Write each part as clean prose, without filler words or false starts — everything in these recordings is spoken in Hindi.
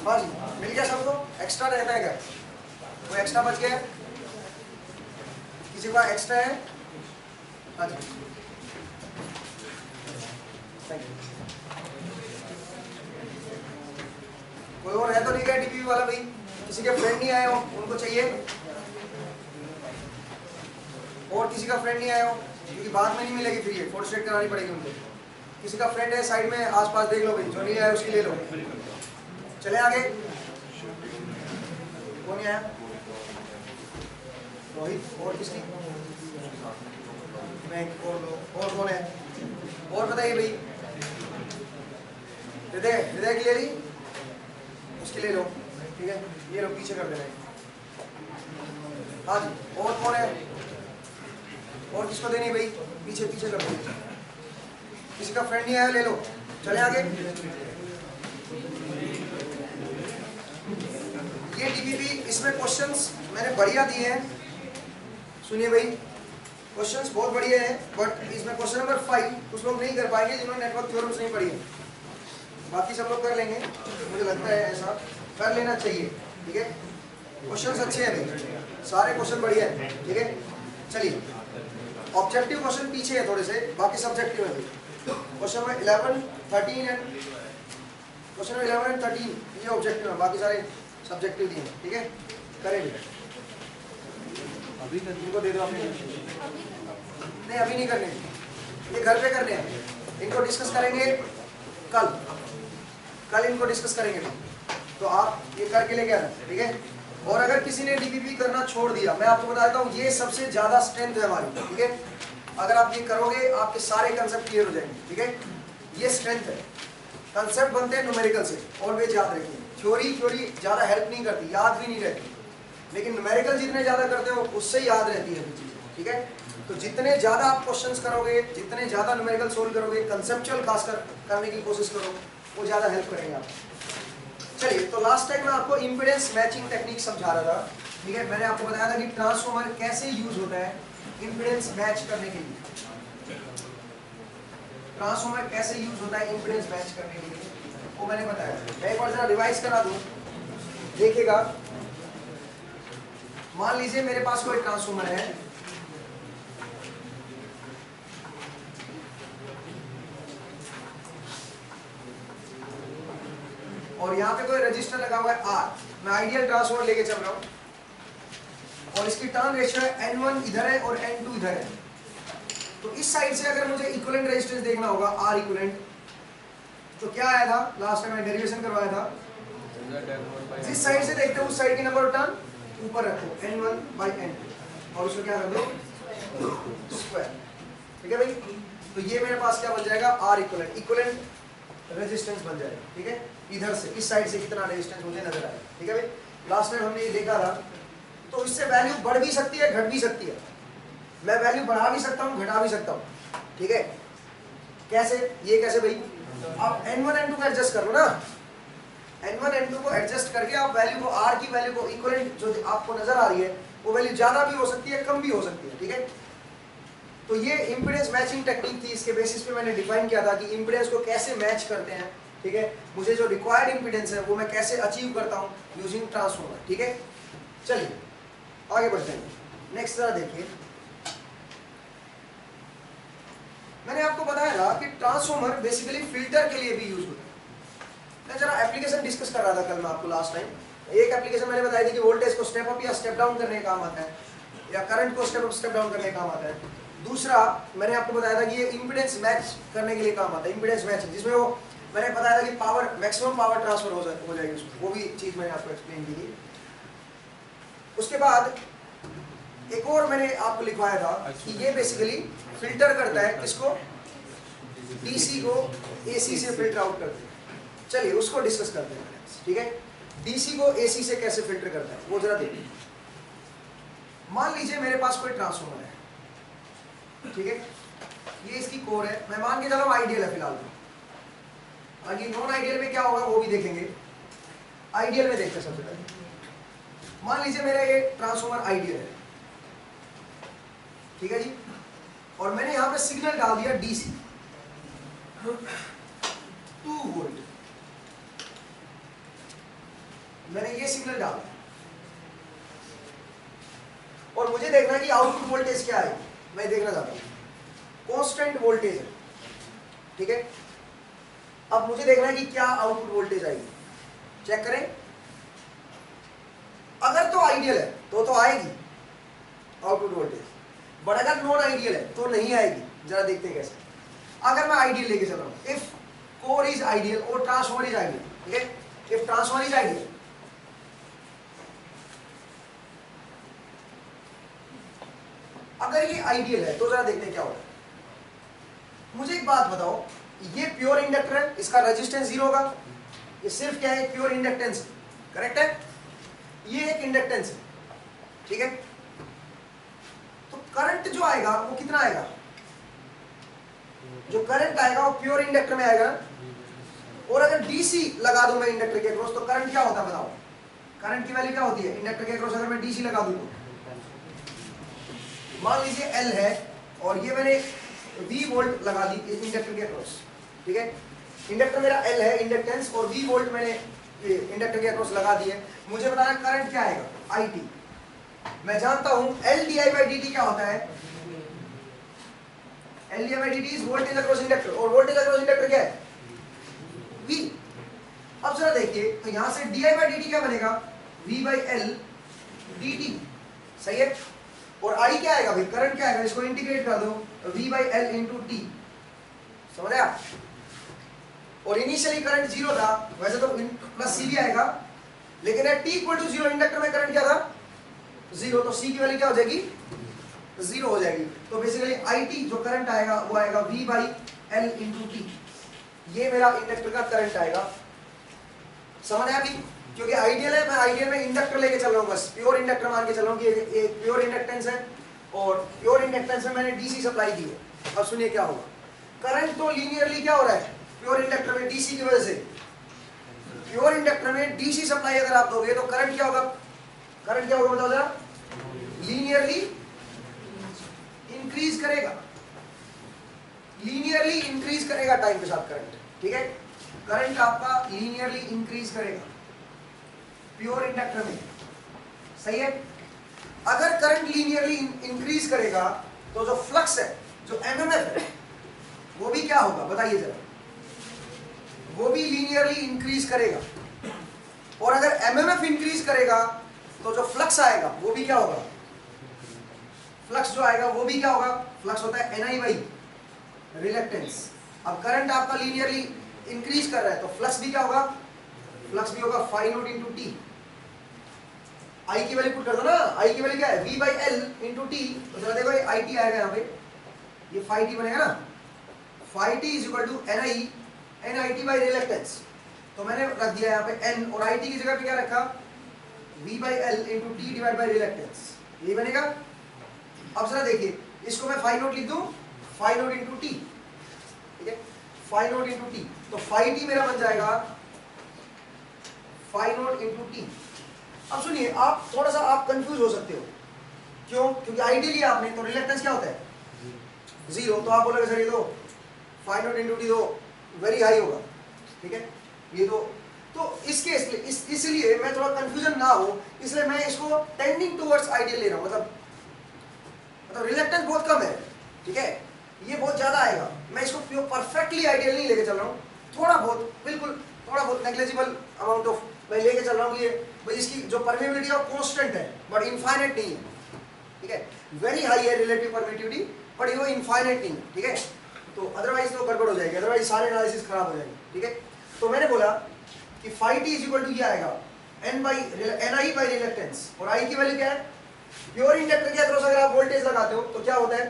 हाँ जी, मिल गया सबको? एक्स्ट्रा रहता है क्या? कोई एक्स्ट्रा बच गया? किसी का एक्स्ट्रा है? हाँ जी, थैंक यू। कोई और है तो नहीं क्या डीपीपी वाला भाई? किसी के फ्रेंड नहीं आए हो, उनको चाहिए? और किसी का फ्रेंड नहीं आया हो, क्योंकि बाद में नहीं मिलेगी फिर ये फोटो स्टेट करानी पड़ेगी उनको। किसी का फ्रेंड है साइड में आसपास देख लो भाई, जो नहीं आया उसकी ले लो। चले आगे। कौन नहीं आया? रोहित। और किसकी? और लो। और कौन है? और बताइए भाई। हृदय, हृदय की ले ली, उसकी ले लो, ठीक है। ये लो, पीछे कर देना। हाँ जी, और कौन है? और किसको देनी भाई? पीछे पीछे कर दो। किसी का फ्रेंड नहीं आया, ले लो। चले आगे। ये डीपीपी, इसमें क्वेश्चंस मैंने बढ़िया दिए हैं, सुनिए भाई। क्वेश्चंस बहुत बढ़िया है, बट इसमें क्वेश्चन नंबर 5 कुछ लोग नहीं कर पाएंगे जिन्होंने नेटवर्क थ्योरम्स नहीं पढ़ी है। बाकी सब लोग कर लेंगे, मुझे लगता है ऐसा कर लेना चाहिए, ठीक है। क्वेश्चंस अच्छे हैं भाई, सारे क्वेश्चन बढ़िया है, ठीक है। चलिए, ऑब्जेक्टिव क्वेश्चन पीछे है थोड़े से, बाकी सब्जेक्टिव है। Question number 11, 13 and question number 11 and 13 ये ऑब्जेक्टिव है, बाकी सारे सब्जेक्टिव दिए हैं, ठीक है। करेंगे अभी इनको दे दो आपने। नहीं अभी नहीं करने, ये घर पे करने हैं, इनको डिस्कस करेंगे कल इनको डिस्कस करेंगे। तो आप ये करके लेके आना, ठीक है। और अगर किसी ने डीपीपी करना छोड़ दिया, मैं आपको बताता हूँ ये सबसे ज्यादा स्ट्रेंथ है हमारी, ठीक है। अगर आप ये करोगे आपके सारे कंसेप्ट क्लियर हो जाएंगे, ठीक है। ये स्ट्रेंथ है। कंसेप्ट बनते हैं न्यूमेरिकल से, ऑलवेज याद रखिए। थ्योरी ज्यादा हेल्प नहीं करती, याद भी नहीं रहती, लेकिन न्यूमेरिकल जितने ज्यादा करते हो उससे याद रहती है चीजें, ठीक है। तो जितने ज्यादा आप क्वेश्चंस करोगे, जितने ज्यादा न्यूमेरिकल सोल्व करोगे, कंसेप्चुअल खासकर करने की कोशिश करो, वो ज्यादा हेल्प करेंगे आप। चलिए, तो लास्ट टाइम मैं आपको इंपीडेंस मैचिंग टेक्निक समझा रहा था, ठीक है। मैंने आपको बताया था कि ट्रांसफॉर्मर कैसे यूज होता है इंपीडेंस मैच करने के लिए। ट्रांसफॉर्मर कैसे यूज होता है इंपीडेंस मैच करने के लिए, वो मैंने बताया। मैं एक बार जरा रिवाइज करा दूं, देखिएगा। मान लीजिए मेरे पास कोई ट्रांसफॉर्मर है, और यहाँ पे कोई रजिस्टर लगा हुआ है R। मैं आइडियल ट्रांसफॉर्मर लेके चल रहा हूँ, और इसकी टर्न रेशियो है N1 इधर है और N2 इधर है। तो इस साइड से अगर मुझे इक्विवेलेंट रेजिस्टेंस देखना होगा, R इक्विवेलेंट, तो क्या आया था लास्ट टाइम मैंने डेरिवेशन करवाया था, जिस साइड से देखते हो उस साइड की नंबर ऑफ टर्न ऊपर रखो, N1/N2, और उसको क्या कर दो स्क्वायर, ठीक है भाई। तो ये मेरे पास क्या बन जाएगा, R इक्विवेलेंट रेजिस्टेंस बन जाएगा, ठीक है। इधर से इस साइड से कितना रेजिस्टेंस मुझे नजर आएगा, ठीक है भाई। लास्ट टाइम हमने ये देखा था। तो इससे वैल्यू बढ़ भी सकती है, घट भी सकती है। मैं वैल्यू बढ़ा भी सकता हूँ, घटा भी सकता हूँ, ठीक है। कैसे? ये कैसे भाई, आप N1 N2 को एडजस्ट कर लो ना। N1 N2 को एडजस्ट करके आप वैल्यू को, R की वैल्यू को इक्विवेलेंट जो आपको नजर आ रही है, वो वैल्यू ज्यादा भी हो सकती है, कम भी हो सकती है, ठीक है। तो ये इंपीडेंस मैचिंग टेक्निक थी। इसके बेसिस पे मैंने डिफाइन किया था कि इंपीडेंस को कैसे मैच करते हैं, ठीक है। मुझे जो रिक्वायर्ड इंपीडेंस है वो मैं कैसे अचीव करता हूँ यूजिंग ट्रांसफॉर्मर, ठीक है। चलिए आगे बढ़ते हैं। नेक्स्ट जरा देखिए, मैंने आपको बताया था कि ट्रांसफॉर्मर बेसिकली फिल्टर के लिए भी यूज होता है। मैं जरा एप्लीकेशन डिस्कस कर रहा था कल मैं आपको लास्ट टाइम। एक एप्लीकेशन मैंने बताई थी कि वोल्टेज को स्टेप अप या स्टेप डाउन करने का काम आता है, या करंट को स्टेप अप स्टेप डाउन करने का काम आता है। दूसरा मैंने आपको बताया था कि ये इंपीडेंस मैच करने के लिए काम आता है, इंपीडेंस मैच, जिसमें वो मैंने बताया था कि पावर, मैक्सिमम पावर ट्रांसफर हो जाएगी उसमें, वो भी चीज मैंने आपको एक्सप्लेन की थी। उसके बाद एक और मैंने आपको लिखवाया था कि ये बेसिकली फिल्टर करता है किसको, डीसी को एसी से फिल्टर आउट करते हैं। चलिए उसको डिस्कस करते हैं, ठीक है। डीसी को एसी से कैसे फिल्टर करता है वो जरा देखिए। मान लीजिए मेरे पास कोई ट्रांसफॉर्मर है, ठीक है। ये इसकी कोर है, मैं मान के चलो आइडियल है फिलहाल। आगे नॉन आइडियल में क्या होगा वो भी देखेंगे। आइडियल में देखते हैं सबसे पहले। मान लीजिए मेरा ये ट्रांसफॉर्मर आइडियल है, ठीक है जी, और मैंने यहां पे सिग्नल डाल दिया डीसी 2 वोल्ट। मैंने ये सिग्नल डाला और मुझे देखना है कि आउटपुट वोल्टेज क्या है, मैं देखना चाहता हूं। कांस्टेंट वोल्टेज है, ठीक है। अब मुझे देखना है कि क्या आउटपुट वोल्टेज आएगी, चेक करें। अगर तो आइडियल है तो आएगी आउटपुट वोल्टेज, बट अगर नॉन आइडियल है तो नहीं आएगी। जरा देखते हैं कैसे। अगर मैं आइडियल लेके चल रहा हूं, इफ कोर इज आइडियल और ट्रांसफॉर्मर इज आइडियल, ठीक है। इफ ट्रांसफॉर्मर इज आइडियल, अगर ये आइडियल है तो जरा देखते हैं क्या होता है। मुझे एक बात बताओ, ये प्योर इंडक्टर है, इसका रेजिस्टेंस 0 होगा। ये सिर्फ क्या है, प्योर इंडक्टेंस, करेक्ट है। ये एक इंडक्टेंस है, ठीक है। तो करंट जो आएगा वो कितना आएगा, जो करंट आएगा वो प्योर इंडक्टर में आएगा। और अगर डीसी लगा दूं मैं इंडक्टर के अक्रॉस तो करंट क्या होता है बताओ, करंट की वैल्यू क्या होती है इंडक्टर के अक्रॉस अगर मैं डीसी लगा दूं तो? मान लीजिए एल है और ये मैंने V वोल्ट लगा दी इंडक्टर के अक्रॉस, ठीक है। इंडक्टर मेरा L है इंडक्टेंस और V वोल्ट मैंने इंडक्टर के अक्रॉस लगा दिए। मुझे बताना करंट क्या आएगा, IT। मैं जानता हूं L di by dt क्या होता है, L di by dt is voltage across inductor, और वोल्टेज अक्रॉस इंडक्टर क्या है, V। अब जरा देखिए, तो यहां से di by dt क्या बनेगा, V by L dt, सही है। और I क्या आएगा भाई, करंट क्या आएगा, इसको इंटीग्रेट कर दो, V by L into T, समझ आया। और इनिशियली करंट 0 था, वैसे तो प्लस C भी आएगा, लेकिन है T इक्वल टू 0 इंडक्टर में करंट क्या था 0, तो C की वैल्यू क्या हो जाएगी 0 हो जाएगी। तो बेसिकली IT जो करंट आएगा वो आएगा V by L into T, ये मेरा इंडक्टर का करंट आएगा। समझ आया अभी, क्योंकि आइडियल है, मैं आइडियल में इंडक्टर लेके चल रहा हूँ, बस प्योर इंडक्टर मान के चल रहा हूँ कि एक प्योर इंडक्टेंस है और प्योर इंडक्टेंस में मैंने डीसी सप्लाई दी है। अब सुनिए क्या होगा, करंट तो लीनियरली क्या हो रहा है प्योर इंडक्टर में डीसी की वजह से। प्योर इंडक्टर में डीसी सप्लाई अगर आप दोगे तो करंट क्या होगा, करंट क्या होगा बताओ जरा, लीनियरली इंक्रीज करेगा, लीनियरली इंक्रीज करेगा टाइम के साथ करंट, ठीक है। करंट आपका लीनियरली इंक्रीज करेगा प्योर इंडक्टर में, सही है। अगर करंट लीनियरली इंक्रीज करेगा तो जो फ्लक्स है, जो एमएमएफ है, वो भी क्या होगा बताइए जरा, वो भी लीनियरली इंक्रीज करेगा। और अगर एमएमएफ इंक्रीज करेगा तो जो फ्लक्स आएगा वो भी क्या होगा, फ्लक्स जो आएगा वो भी क्या होगा, फ्लक्स होता है NI बाई रिलक्टेंस। अब करंट आपका लीनियरली इंक्रीज कर रहा है तो फ्लक्स भी क्या होगा, फ्लक्स भी होगा phi नॉट इंटू टी। आई की वैल्यू पुट कर दो ना, आई की वैल्यू क्या है V by L into T, तो जरा देखो ये IT आएगा यहाँ पे, ये phi t बनेगा ना, phi t is equal to NIT by reluctance. तो मैंने रख दिया यहाँ पे N और IT की जगह पे क्या रखा, V by L into T divide by reluctance, ये बनेगा। अब जरा देखिए, इसको मैं phi नॉट लिख दूं, phi नॉट इंटू टी, ठीक है, phi नॉट इंटू टी, तो phi t मेरा बन जाएगा phi नॉट इंटू टी। अब सुनिए, आप थोड़ा सा आप कंफ्यूज हो सकते हो, क्यों, क्योंकि आइडियली आपने तो रिलक्टेंस क्या होता है 0, तो आप बोलोगे सर ये तो phi नॉट इंटू टी तो वेरी हाई होगा, ठीक है, ये तो इसके इसलिए मैं थोड़ा कंफ्यूजन ना हो, इसलिए मैं इसको टेंडिंग टुवर्ड्स आइडियल ले रहा हूँ, मतलब रिलक्टेंस बहुत कम है, ठीक है, ये बहुत ज्यादा आएगा। मैं इसको परफेक्टली आइडियल नहीं लेके चल रहा हूँ, थोड़ा बहुत, बिल्कुल थोड़ा बहुत नेग्लिजिबल अमाउंट ऑफ मैं लेके चल रहा हूँ कि भाई इसकी जो परमिटिविटी है वो कांस्टेंट है बट इनफाइनाइट नहीं है, ठीक है, वेरी हाई है रिलेटिव परमिटिविटी बट वो इनफाइनाइट नहीं है, ठीक है। तो अदरवाइज तो गड़बड़ हो जाएगी, अदरवाइज सारे एनालिसिस खराब हो जाएंगे, ठीक है। तो मैंने बोला कि phi t is equal to ये आएगा NI बाई रिलक्टेंस, और I की वैल्यू क्या है, प्योर इंडक्टर के अक्रॉस अगर आप वोल्टेज लगाते हो तो क्या होता है,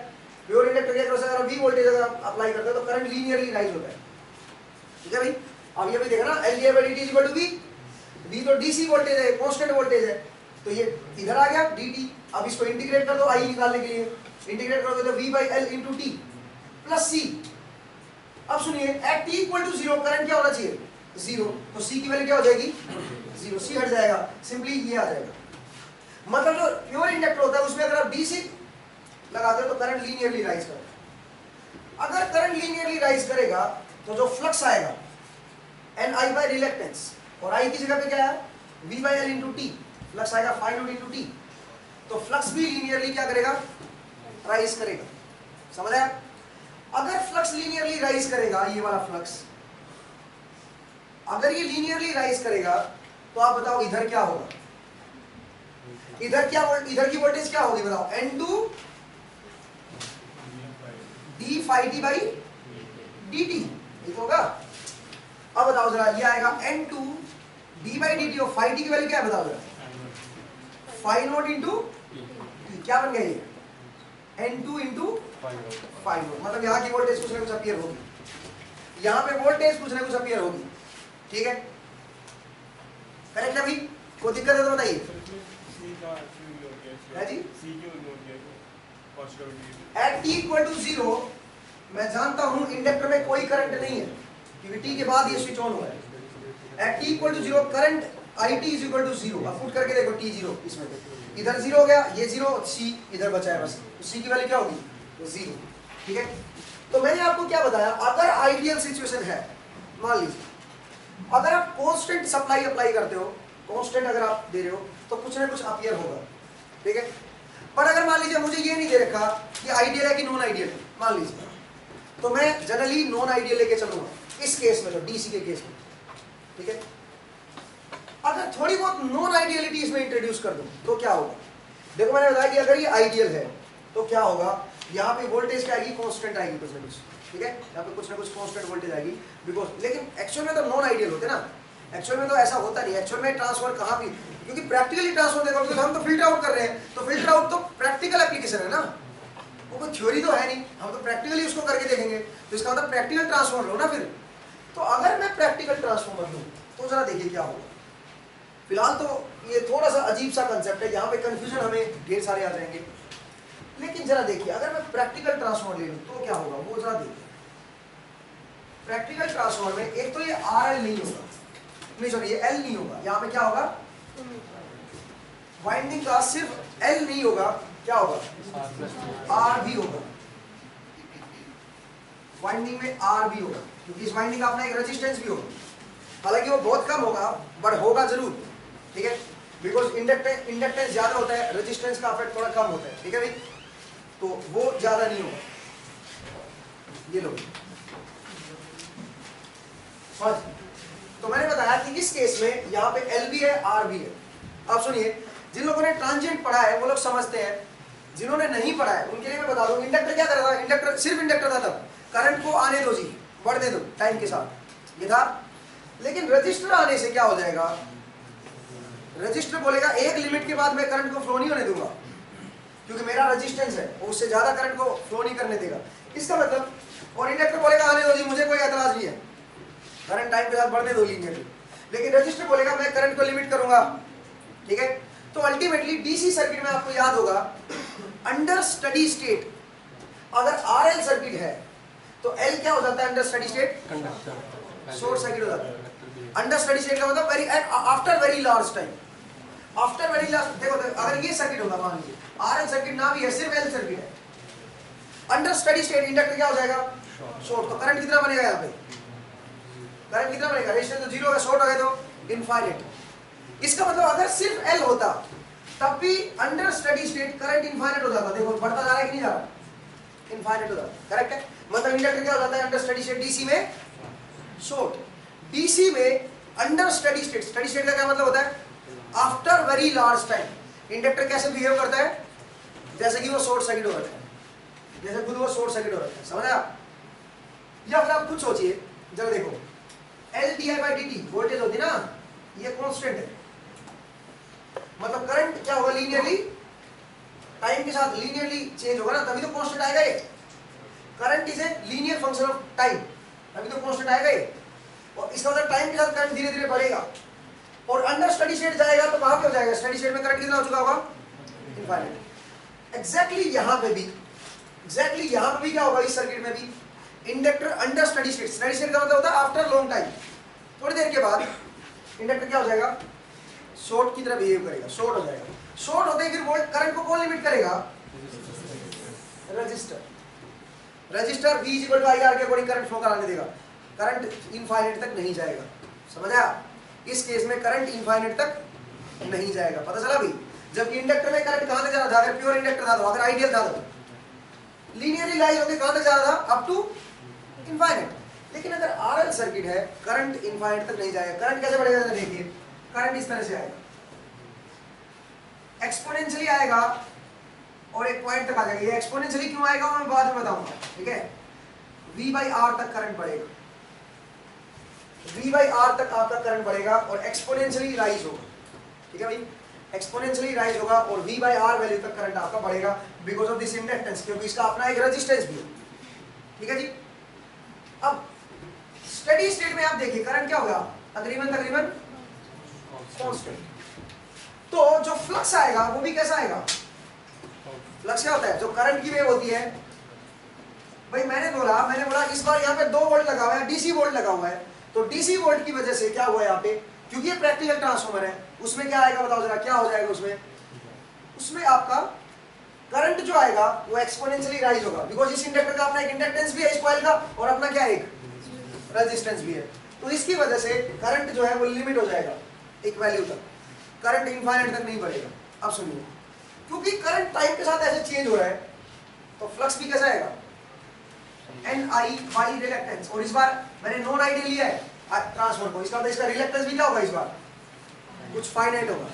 प्योर इंडक्टर के अक्रॉस अगर V वोल्टेज अगर आप अप्लाई करते हो तो करंट लीनियरली राइज होता है, ठीक है भाई। अब ये भी देखा ना, L by dt is equal to V तो DC वोल्टेज है, कांस्टेंट वोल्टेज है, तो ये इधर आ गया dt। अब इसको इंटीग्रेट कर दो I निकालने के लिए, इंटीग्रेट करोगे तो V by L into T plus C। अब सुनिए, at t equal to 0 current क्या होना चाहिए 0, तो C की वैल्यू क्या हो जाएगी 0, C हट जाएगा, सिंपली ये आ जाएगा। मतलब जो प्योर इंडक्टर होता है उसमें अगर आप DC लगाते हो तो करंट लीनियरली राइज करता है। अगर करंट लीनियरली राइज करेगा तो जो फ्लक्स आएगा NI बाय रिलक्टेंस, और I की जगह पे क्या है V by L into T, flux आएगा फाई नॉट इंटू टी। तो फ्लक्स भी लीनियरली क्या करेगा, राइज करेगा। समझ आया? अगर फ्लक्स लीनियरली राइज करेगा, ये वाला फ्लक्स अगर ये लीनियरली राइज करेगा तो आप बताओ इधर क्या होगा, इधर की वोल्टेज क्या होगी बताओ, N2 d phi t by dt, ठीक होगा। अब बताओ जरा, ये आएगा N2 d बाई dt और phi t की वैल्यू क्या है बताओ जरा, फाई नॉट इंटू क्या बन गया ये, N2 इंटू फाई नॉट। मतलब यहाँ की वोल्टेज कुछ ना कुछ अपीयर होगी, यहाँ पे वोल्टेज कुछ ना कुछ अपीयर होगी, ठीक है। करेक्ट है भाई? कोई दिक्कत है तो बताइए। है जी? एट t इक्वल टू 0 मैं जानता हूं इंडक्टर में कोई करंट नहीं है क्योंकि t के बाद ये स्विच ऑन हुआ है। At t equal to 0 current it is equal to 0। अब पुट करके देखो t 0, इसमें इधर 0 हो गया, ये 0, c इधर बचा है बस, तो c की वैल्यू क्या होगी, तो 0, ठीक है। तो मैंने आपको क्या बताया, अगर आइडियल सिचुएशन है, मान लीजिए अगर आप कांस्टेंट सप्लाई अप्लाई करते हो, कांस्टेंट अगर आप दे रहे हो तो कुछ ना कुछ अपीयर होगा, ठीक है। पर अगर मान लीजिए मुझे ये नहीं दे रखा कि आइडियल है कि नॉन आइडियल है, मान लीजिए, तो मैं जनरली नॉन आइडियल लेके चलूंगा इस केस में, तो डीसी के केस में, ठीक है। अगर थोड़ी बहुत नॉन आइडियलिटी इसमें इंट्रोड्यूस कर दूं तो क्या होगा, देखो मैंने बताया कि अगर ये आइडियल है तो क्या होगा, यहाँ पे वोल्टेज क्या आएगी, कांस्टेंट आएगी कुछ ना कुछ, ठीक है। यहाँ पे कुछ ना कुछ कांस्टेंट वोल्टेज आएगी बिकॉज, लेकिन एक्चुअल में तो नॉन आइडियल होते ना, एक्चुअल में तो ऐसा होता नहीं। एक्चुअल में ट्रांसफर कहाँ भी, क्योंकि प्रैक्टिकली ट्रांसफर देखो, क्योंकि हम तो फिल्टर आउट कर रहे हैं, तो फिल्टर आउट तो प्रैक्टिकल एप्लीकेशन है ना, वो कोई थ्योरी तो है नहीं, हम तो प्रैक्टिकली उसको करके देखेंगे, तो इसका मतलब प्रैक्टिकल ट्रांसफॉर्मर लो ना फिर। तो अगर मैं प्रैक्टिकल ट्रांसफॉर्मर लूँ तो जरा देखिए क्या होगा। फिलहाल तो ये थोड़ा सा अजीब सा कंसेप्ट है, यहाँ पे कंफ्यूजन हमें ढेर सारे आ जाएंगे, लेकिन जरा देखिए अगर मैं प्रैक्टिकल ट्रांसफॉर्मर ले लूँ तो क्या होगा, वो जरा देखिए। प्रैक्टिकल ट्रांसफॉर्मर में एक तो ये RL नहीं होगा, नहीं सॉरी ये L नहीं होगा, यहाँ पे क्या होगा, वाइंडिंग का सिर्फ L नहीं होगा, क्या होगा, R भी होगा, वाइंडिंग में R भी होगा, क्योंकि इस वाइंडिंग का अपना एक रेजिस्टेंस भी होगा, हालांकि वो बहुत कम होगा बट होगा जरूर, ठीक है, बिकॉज इंडक्टेंस ज्यादा होता है, रेजिस्टेंस का इफेक्ट थोड़ा कम होता है, ठीक है भाई, तो वो ज्यादा नहीं होगा। ये लो, तो मैंने बताया कि इस केस में यहाँ पे L भी है, R भी है। अब सुनिए, जिन लोगों ने ट्रांजिएंट पढ़ा है वो लोग समझते हैं, जिन्होंने नहीं पढ़ा है उनके लिए मैं बता दूं, इंडक्टर क्या कर रहा था, इंडक्टर सिर्फ इंडक्टर था तब, करंट को आने दो जी, बढ़ने दो टाइम के साथ, ये था। लेकिन रजिस्टर आने से क्या हो जाएगा, रजिस्टर बोलेगा एक लिमिट के बाद मैं करंट को फ्लो नहीं होने दूंगा, क्योंकि मेरा रेजिस्टेंस है, वो उससे ज्यादा करंट को फ्लो नहीं करने देगा, इसका मतलब। और इंडक्टर बोलेगा आने दो जी, मुझे कोई एतराज नहीं है, करंट टाइम के साथ बढ़ने दो लीनियरली। लेकिन रजिस्टर बोलेगा मैं करंट को लिमिट करूंगा, ठीक है। तो अल्टीमेटली डीसी सर्किट में आपको याद होगा, अंडर स्टडी स्टेट अगर RL सर्किट है तो L क्या हो जाता है, under steady state short circuit हो जाता है। अंडर स्टडी स्टेट का मतलब very after very large time, after very large. देखो अगर ये सर्किट होगा, मान लीजिए RL सर्किट ना भी है, सिर्फ L सर्किट है, अंडर स्टडी स्टेट इंडक्टर क्या हो जाएगा, शॉर्ट। तो करंट कितना बनेगा, यहाँ पे करंट कितना बनेगा, रेजिस्टेंस तो 0 होगा, शॉर्ट हो गया तो इनफाइनाइट। इसका मतलब अगर सिर्फ L होता तब भी under steady state current infinite हो जाता, देखो बढ़ता जा रहा है कि नहीं जा रहा, इनफाइनाइट हो जाता, करेक्ट है। मतलब इंडक्टर क्या हो जाता है, अंडर स्टडी स्टेट डीसी में शॉर्ट, डीसी में under steady state, steady state का क्या मतलब होता है, after very large time inductor कैसे बिहेव करता है, जैसे कि वो शॉर्ट सर्किट हो रहा है, जैसे खुद वो शॉर्ट सर्किट हो रहा है, समझ आप। या फिर आप खुद सोचिए, जब देखो L di by dt voltage होती ना, ये कांस्टेंट है, मतलब करंट क्या होगा, लीनियरली टाइम के साथ लीनियरली चेंज होगा ना, तभी तो कांस्टेंट आएगा ये। Current is a linear function of time, तभी तो कांस्टेंट आएगा ये। और इसका मतलब टाइम के साथ करंट धीरे धीरे बढ़ेगा, और अंडर स्टडी स्टेट जाएगा तो कहां पे हो जाएगा, स्टडी स्टेट में करंट कितना हो चुका होगा, इनफाइनाइट। एग्जैक्टली यहां पे भी क्या होगा, इस सर्किट में भी inductor under steady state, steady state का मतलब होता है आफ्टर लॉन्ग टाइम, थोड़ी देर के बाद इंडक्टर क्या हो जाएगा, शॉर्ट की तरह बिहेव करेगा, शॉर्ट हो जाएगा। शॉर्ट होते ही फिर वोल्ट करंट को कौन लिमिट करेगा, रजिस्टर। रजिस्टर V IR के अकॉर्डिंग करंट फ्लो कराने देगा, करंट इनफाइनाइट तक नहीं जाएगा, समझ आया। इस केस में करंट इनफाइनाइट तक नहीं जाएगा। पता चला भी? जबकि इंडक्टर में करंट कहां तक जा रहा था? अगर प्योर इंडक्टर था तो, अगर आइडियल था तो लीनियरली लाइज होकर कहां तक जा रहा था? Up to infinite. लेकिन अगर आरएल सर्किट है, करंट इनफाइनाइट तक नहीं जाएगा। करंट कैसे बढ़ेगा? देखिए, करंट इस तरह से आएगा, एक्सपोनेंशियली आएगा और एक पॉइंट तक आ जाएगा। ये एक्सपोनेंशियली क्यों आएगा मैं बाद में बताऊंगा, ठीक है? V by R तक करंट बढ़ेगा, V by R तक आपका करंट बढ़ेगा और एक्सपोनेंशियली राइज होगा, ठीक है भाई? एक्सपोनेंशियली राइज होगा और V by R वैल्यू तक करंट आपका बढ़ेगा बिकॉज ऑफ दिस इंडक्टेंस, क्योंकि इसका अपना एक रेजिस्टेंस भी है, ठीक है जी? अब स्टेडी स्टेट में आप देखिए करंट क्या होगा? तकरीबन कांस्टेंट। तो जो फ्लक्स आएगा वो भी कैसा आएगा? फ्लक्स क्या होता है? जो करंट की वेव होती है भाई, मैंने बोला इस बार यहाँ पे 2 वोल्ट लगा हुआ है, डीसी वोल्ट लगा हुआ है, तो डीसी वोल्ट की वजह से क्या हुआ यहाँ पे? क्योंकि ये प्रैक्टिकल ट्रांसफार्मर है, उसमें क्या आएगा बताओ जरा, क्या हो जाएगा उसमें आपका करंट जो आएगा वो एक्सपोनेंशियली राइज होगा बिकॉज इस इंडक्टर का अपना एक इंडक्टेंस भी है इस कॉइल का और अपना क्या एक रेजिस्टेंस भी है। तो इसकी वजह से करंट जो है वो लिमिट हो जाएगा एक वैल्यू तक, करंट इनफाइनाइट तक नहीं बढ़ेगा। अब सुनिए, क्योंकि करंट टाइम के साथ ऐसे चेंज हो रहा है तो फ्लक्स भी कैसा आएगा? NI by reluctance. और इस बार मैंने नॉन आइडियल लिया है ट्रांसफार्मर को, इसका मतलब इसका रिलक्टेंस भी क्या होगा? इस बार कुछ फाइनाइट होगा।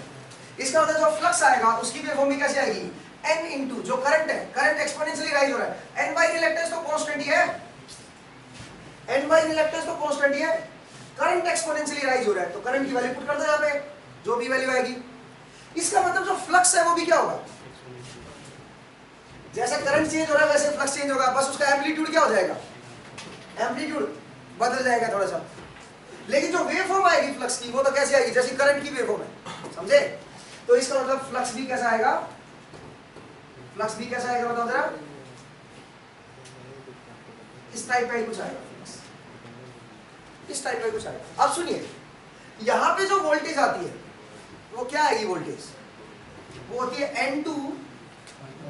इसका मतलब जो फ्लक्स आएगा उसकी वेवफॉर्म भी कैसे आएगी? N इनटू जो करंट है, करंट एक्सपोनेंशियली राइज हो रहा है, N बाई रिलक्टेंस तो कांस्टेंट ही है, N बाई रिलक्टेंस तो कांस्टेंट ही है, करंट एक्सपोनेंशियली राइज हो रहा है तो करंट की वैल्यू पुट कर दो यहाँ पे, जो भी वैल्यू आएगी। इसका मतलब जो फ्लक्स है वो भी क्या होगा? जैसा करंट चेंज हो रहा है वैसे फ्लक्स चेंज होगा, बस उसका एम्पलीट्यूड क्या हो जाएगा? एम्पलीट्यूड बदल जाएगा थोड़ा सा। लेकिन जो वेवफॉर्म आएगी फ्लक्स की वो तो कैसे आएगी? जैसी करंट की वेवफॉर्म है, समझे? तो इसका मतलब फ्लक्स भी कैसा आएगा? फ्लक्स भी कैसा आएगा बताओ जरा? इस टाइप का ही कुछ आएगा फ्लक्स, इस टाइप का कुछ आएगा। अब सुनिए, यहां पे जो वोल्टेज आती है वो क्या आएगी? वोल्टेज वो होती है N2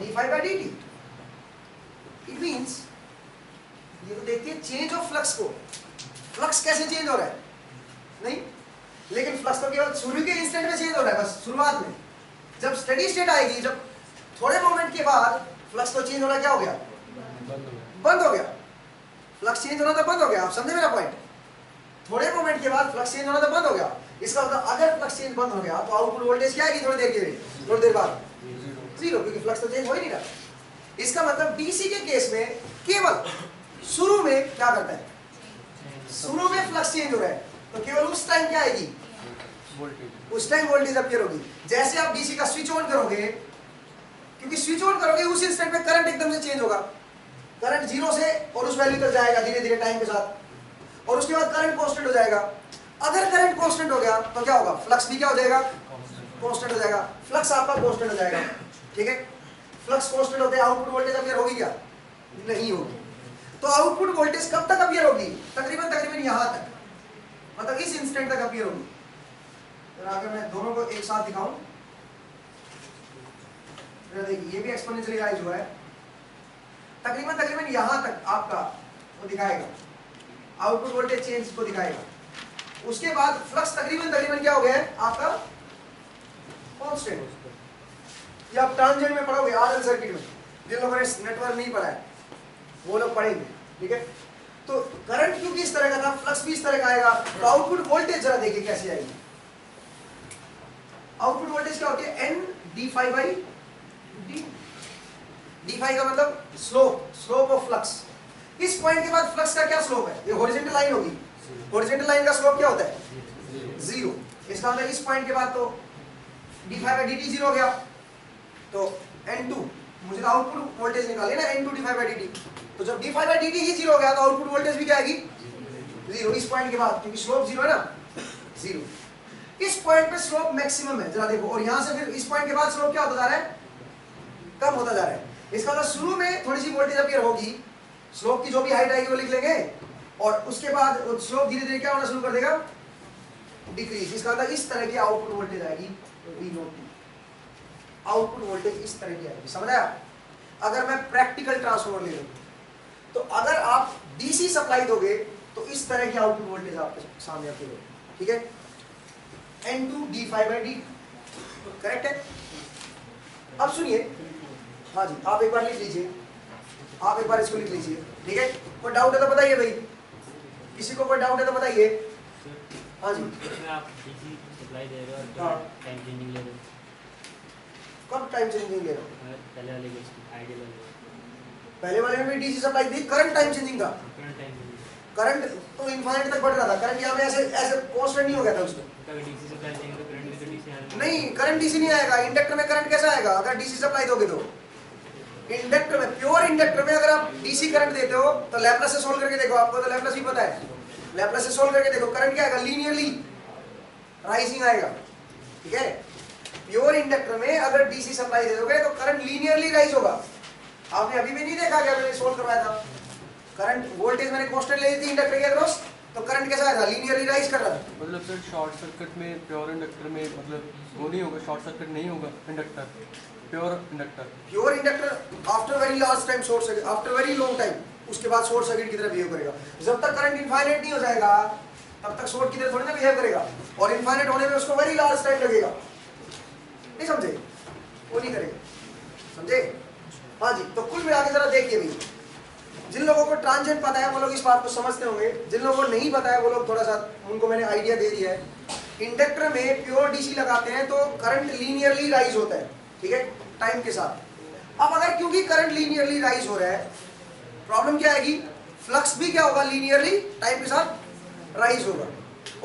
d∅dt। इट मींस ये तो देखिए चेंज ऑफ फ्लक्स को, फ्लक्स कैसे चेंज हो रहा है? नहीं, लेकिन फ्लक्स तो केवल शुरू के इंस्टेंट में चेंज हो रहा है, बस शुरुआत में। जब स्टेडी स्टेट आएगी, जब थोड़े मोमेंट के बाद फ्लक्स तो चेंज होना क्या हो गया? बंद हो गया। फ्लक्स चेंज होना तो बंद हो गया। आप समझे मेरा पॉइंट? थोड़े मोमेंट के बाद फ्लक्स चेंज होना तो बंद हो गया। इसका मतलब अगर फ्लक्स चेंज बंद हो गया तो आउटपुट वोल्टेज क्या आएगी? थोड़ी देर बाद जीरो, क्योंकि फ्लक्स तो चेंज हो ही नहीं रहा। इसका मतलब डीसी के केस में केवल शुरू में क्या करता है? शुरू में फ्लक्स चेंज हो रहा है तो केवल उस टाइम क्या आएगी? उस टाइम वोल्टेज अपीयर होगी। जैसे आप डीसी का स्विच ऑन करोगे, क्योंकि स्विच ऑन करोगे उस इंस्टेंट में करंट एकदम से चेंज होगा, करंट जीरो से और उस वैल्यू तक जाएगा धीरे धीरे टाइम के साथ, और उसके बाद करंट कांस्टेंट हो जाएगा। अगर करंट कांस्टेंट हो गया तो क्या होगा? फ्लक्स भी क्या हो जाएगा? कांस्टेंट हो जाएगा। फ्लक्स आपका कांस्टेंट हो जाएगा, ठीक है? फ्लक्स कांस्टेंट होते हैं, आउटपुट वोल्टेज अपीयर होगी क्या? नहीं होगी। तो आउटपुट वोल्टेज कब तक अपीयर होगी? तकरीबन यहां तक, मतलब इस इंस्टेंट तक अपीयर होगी। अगर मैं दोनों को एक साथ दिखाऊं, देखिए ये भी एक्सपोनेंशियली राइज हुआ है, तकरीबन यहां तक आपका वो दिखाएगा, आउटपुट वोल्टेज चेंज को दिखाएगा। उसके बाद फ्लक्स तकरीबन क्या हो गया है आपका? कांस्टेंट। ये आप ट्रांजिएंट में पढ़ोगे आरएल सर्किट में, जिन लोगों ने नेटवर्क नहीं पढ़ा है वो लोग पढ़ेंगे, ठीक है? तो करंट क्योंकि इस तरह का था, फ्लक्स भी इस तरह का आएगा, तो आउटपुट वोल्टेज जरा देखिए कैसे आएगी। आउटपुट वोल्टेज क्या होती है? N d∅dt। d∅ का मतलब स्लोप ऑफ फ्लक्स। इस पॉइंट के बाद फ्लक्स का क्या स्लोप है? ये हॉरिजॉन्टल लाइन होगी, हॉरिजॉन्टल लाइन का स्लोप क्या होता है? 0। इसका मतलब इस पॉइंट के बाद तो d∅dt 0 हो गया, तो N2, मुझे तो आउटपुट वोल्टेज निकाले ना, N2 d∅dt। तो जब d∅dt ही 0 हो गया तो आउटपुट वोल्टेज भी क्या आएगी? 0 इस पॉइंट के बाद, क्योंकि स्लोप 0 है ना, 0। इस पॉइंट पे स्लोप मैक्सिमम है, जरा देखो, और यहां से फिर इस पॉइंट के बाद स्लोप क्या होता जा रहा है? कम होता जा रहा है। इसका मतलब शुरू में थोड़ी सी वोल्टेज अपीयर होगी, स्लोप की जो भी हाइट आएगी वो लिख लेंगे, और उसके बाद स्लोप धीरे धीरे क्या होना शुरू कर देगा? डिक्रीज। इसका मतलब इस तरह की आउटपुट वोल्टेज आएगी, V0। आउटपुट वोल्टेज इस तरह की आएगी, समझ आया? अगर मैं प्रैक्टिकल ट्रांसफार्मर ले लूं तो अगर आप डीसी सप्लाई दोगे तो इस तरह की आउटपुट वोल्टेज आपके सामने अपीयर होगी, ठीक है? N2 d∅dt। करेक्ट है? अब सुनिए, हाँ जी, आप एक बार लिख लीजिए, आप एक बार इसको लिख लीजिए, ठीक है? कोई डाउट है तो बताइए भाई, किसी को कोई डाउट है तो बताइए। हाँ जी, आप डीसी सप्लाई दे रहे हो हाँ। और टाइम चेंजिंग ले रहे हो, कब टाइम चेंजिंग ले रहा हूँ? पहले वाले केस आइडियल वाले पहले वाले में भी डीसी सप्लाई दी, करंट टाइम चेंजिंग था, करंट टाइम चेंजिंग करंट तो इनफाइनाइट तक बढ़ रहा था, करंट यहाँ पे ऐसे ऐसे कांस्टेंट नहीं हो गया था उसमें। अगर डीसी सप्लाई देंगे तो करंट भी तो डीसी आएगा नहीं, करंट डीसी नहीं आएगा, इंडक्टर में करंट कैसा आएगा अगर डीसी सप्लाई दोगे तो? इंडक्टर में, प्योर इंडक्टर में अगर आप डीसी करंट देते हो तो लैप्लास से सोल्व करके देखो, आपको तो लैप्लास भी पता है, लैप्लास से सोल्व करके देखो, करंट क्या आएगा? लीनियरली राइजिंग आएगा, ठीक है? प्योर इंडक्टर में अगर डीसी सप्लाई दे दोगे तो करंट लीनियरली राइज होगा। आपने अभी भी नहीं देखा क्या मैंने सोल्व करवाया था, करंट वोल्टेज मैंने कांस्टेंट ले ली थी इंडक्टर के अक्रॉस, तो करंट कैसा आया था? लीनियरली राइज कर रहा था। मतलब सर शॉर्ट सर्किट में प्योर इंडक्टर में मतलब वो नहीं होगा, शॉर्ट सर्किट नहीं होगा inductor, pure inductor. Pure inductor after very large time short circuit, after very long time उसके बाद शॉर्ट सर्किट की तरह बिहेव करेगा। जब तक करंट इनफाइनाइट नहीं हो जाएगा तब तक शॉर्ट की तरह थोड़ी ना बिहेव करेगा, और इनफाइनाइट होने में उसको वेरी लार्ज टाइम लगेगा, नहीं समझे? वो नहीं करेगा, समझे? हाँ जी, तो कुल मिला के जरा देखिए भाई, जिन लोगों को ट्रांजिएंट पता है वो लोग इस बात को समझते होंगे, जिन लोगों को नहीं पता है वो लोग थोड़ा सा, उनको मैंने आइडिया दे दिया है। इंडक्टर में प्योर डीसी लगाते हैं तो करंट लीनियरली राइज होता है, ठीक है, टाइम के साथ। अब अगर क्योंकि करंट लीनियरली राइज हो रहा है, प्रॉब्लम क्या आएगी? फ्लक्स भी क्या होगा? लीनियरली टाइम के साथ राइज होगा,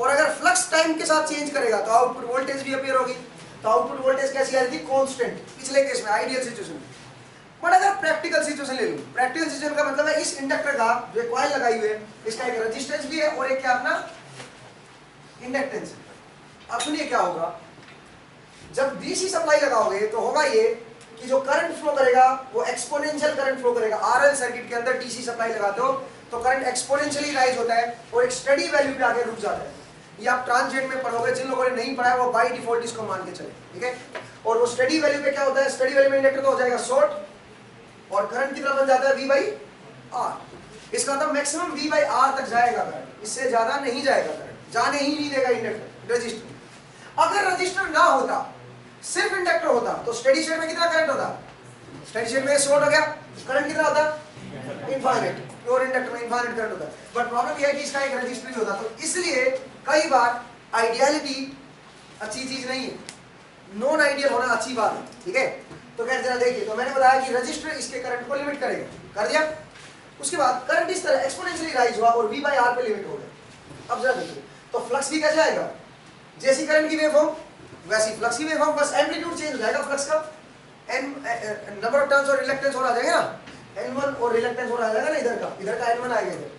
और अगर फ्लक्स टाइम के साथ चेंज करेगा तो आउटपुट वोल्टेज भी अपीयर होगी। तो आउटपुट वोल्टेज कैसी आ रही थी? कांस्टेंट, पिछले केस में, आइडियल सिचुएशन में। बट अगर प्रैक्टिकल सिचुएशन ले लूं, प्रैक्टिकल सिचुएशन का मतलब है इस इंडक्टर का जो कॉइल लगाई हुई है इसका एक रेजिस्टेंस भी है और एक क्या अपना इंडक्टेंस है। अब सुनिए क्या होगा, जब डीसी सप्लाई लगाओगे तो होगा ये कि जो करंट फ्लो करेगा वो एक्सपोनेंशियल करंट फ्लो करेगा। आरएल सर्किट के अंदर डीसी सप्लाई लगाते हो तो करंट एक्सपोनेंशियली राइज होता है और एक स्टडी वैल्यू पे आके रुक जाता है। ये आप ट्रांजिएंट में पढ़ोगे, जिन लोगों ने नहीं पढ़ा है वो बाय डिफॉल्ट इसको मान के चले, ठीक है? और वो स्टडी वैल्यू पे क्या होता है? स्टडी वैल्यू में इंडक्टर तो हो जाएगा शॉर्ट और करंट कितना बन जाता है? V by R. इसका मतलब मैक्सिमम V बाई आर तक जाएगा करंट, इससे ज्यादा नहीं जाएगा करंट, जाने ही नहीं देगा इंडक्टर रजिस्टर। अगर रजिस्टर ना होता, सिर्फ इंडक्टर होता तो स्टेडी स्टेट में कितना करंट होता? स्टेडी स्टेट में शॉर्ट हो गया, करंट कितना होता? इनफाइनाइट। प्योर इंडक्टर में इनफाइनाइट करंट होता है, बट प्रॉब्लम यह है कि इसका एक रजिस्टर ही होता, तो इसलिए कई बार आइडियलिटी अच्छी चीज नहीं है, नॉन आइडियल होना अच्छी बात है, ठीक है? तो खैर जरा देखिए, तो मैंने बताया कि रजिस्टर इसके करंट को लिमिट करेगा, कर दिया। उसके बाद करंट इस तरह एक्सपोनेंशियली राइज हुआ और V बाई आर पे लिमिट हो गया। अब जरा देखिए, तो फ्लक्स भी कैसे आएगा? जैसी करंट की वेवफॉर्म वैसी फ्लक्स की वेवफॉर्म, बस एम्पलीट्यूड चेंज हो जाएगा फ्लक्स का, नंबर ऑफ टर्न्स और रिलक्टेंस हो जाएगा ना, N1 और रिलक्टेंस हो जाएगा ना, इधर का N1 आएगा, इधर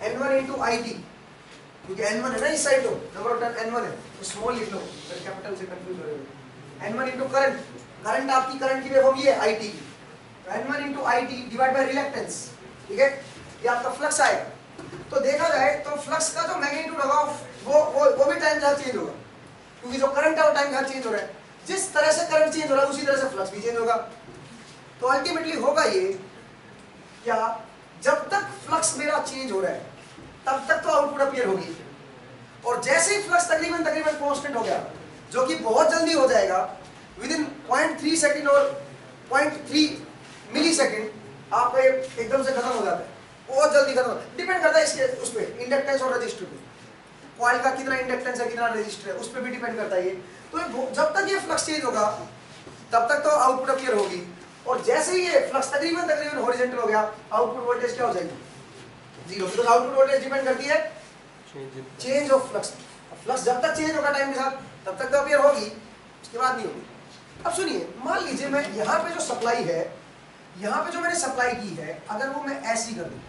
N1 into IT, क्योंकि N1 है ना इस साइड, तो नंबर ऑफ टर्न N1 है, तो स्मॉल लिख लो, फिर कैपिटल से कंफ्यूज हो रहे हो। N1 into करंट, करंट आपकी करंट की वेवफॉर्म ये है IT की, तो N1 into IT divide by reluctance, ठीक है? ये आपका फ्लक्स आएगा। तो देखा जाए तो फ्लक्स का जो मैग्नीट्यूड होगा वो भी टाइम के साथ चेंज होगा, क्योंकि जो करंट है वो टाइम के साथ चेंज हो रहा है। जिस तरह से करंट चेंज हो रहा है उसी तरह से फ्लक्स भी चेंज होगा। तो अल्टीमेटली होगा ये क्या, जब तक फ्लक्स मेरा चेंज हो रहा है तब तक तो आउटपुट अपीयर होगी, और जैसे ही फ्लक्स तकरीबन कांस्टेंट हो गया, जो कि बहुत जल्दी हो जाएगा, विद इन 0.3 सेकंड और 0.3 मिली सेकंड, आपका ये एकदम से खत्म हो जाता है, बहुत जल्दी खत्म। डिपेंड करता है इसके उस पे, इंडक्टेंस और रजिस्टर पे, कॉइल का कितना इंडक्टेंस है कितना रजिस्टर है उस पर भी डिपेंड करता है ये। तो जब तक ये फ्लक्स चेंज होगा तब तक तो आउटपुट अपीयर होगी, और जैसे ही ये फ्लक्स तकरीबन हॉरिजॉन्टल हो गया, आउटपुट वोल्टेज क्या हो जाएगी? Zero, because output voltage depend करती है चेंज ऑफ फ्लक्स। फ्लक्स जब तक चेंज होगा टाइम के साथ तब तक तो अपीयर होगी, उसके बाद नहीं होगी। अब सुनिए, मान लीजिए मैं यहाँ पे जो सप्लाई है, यहाँ पे जो मैंने सप्लाई की है, अगर वो मैं ऐसी कर दूं,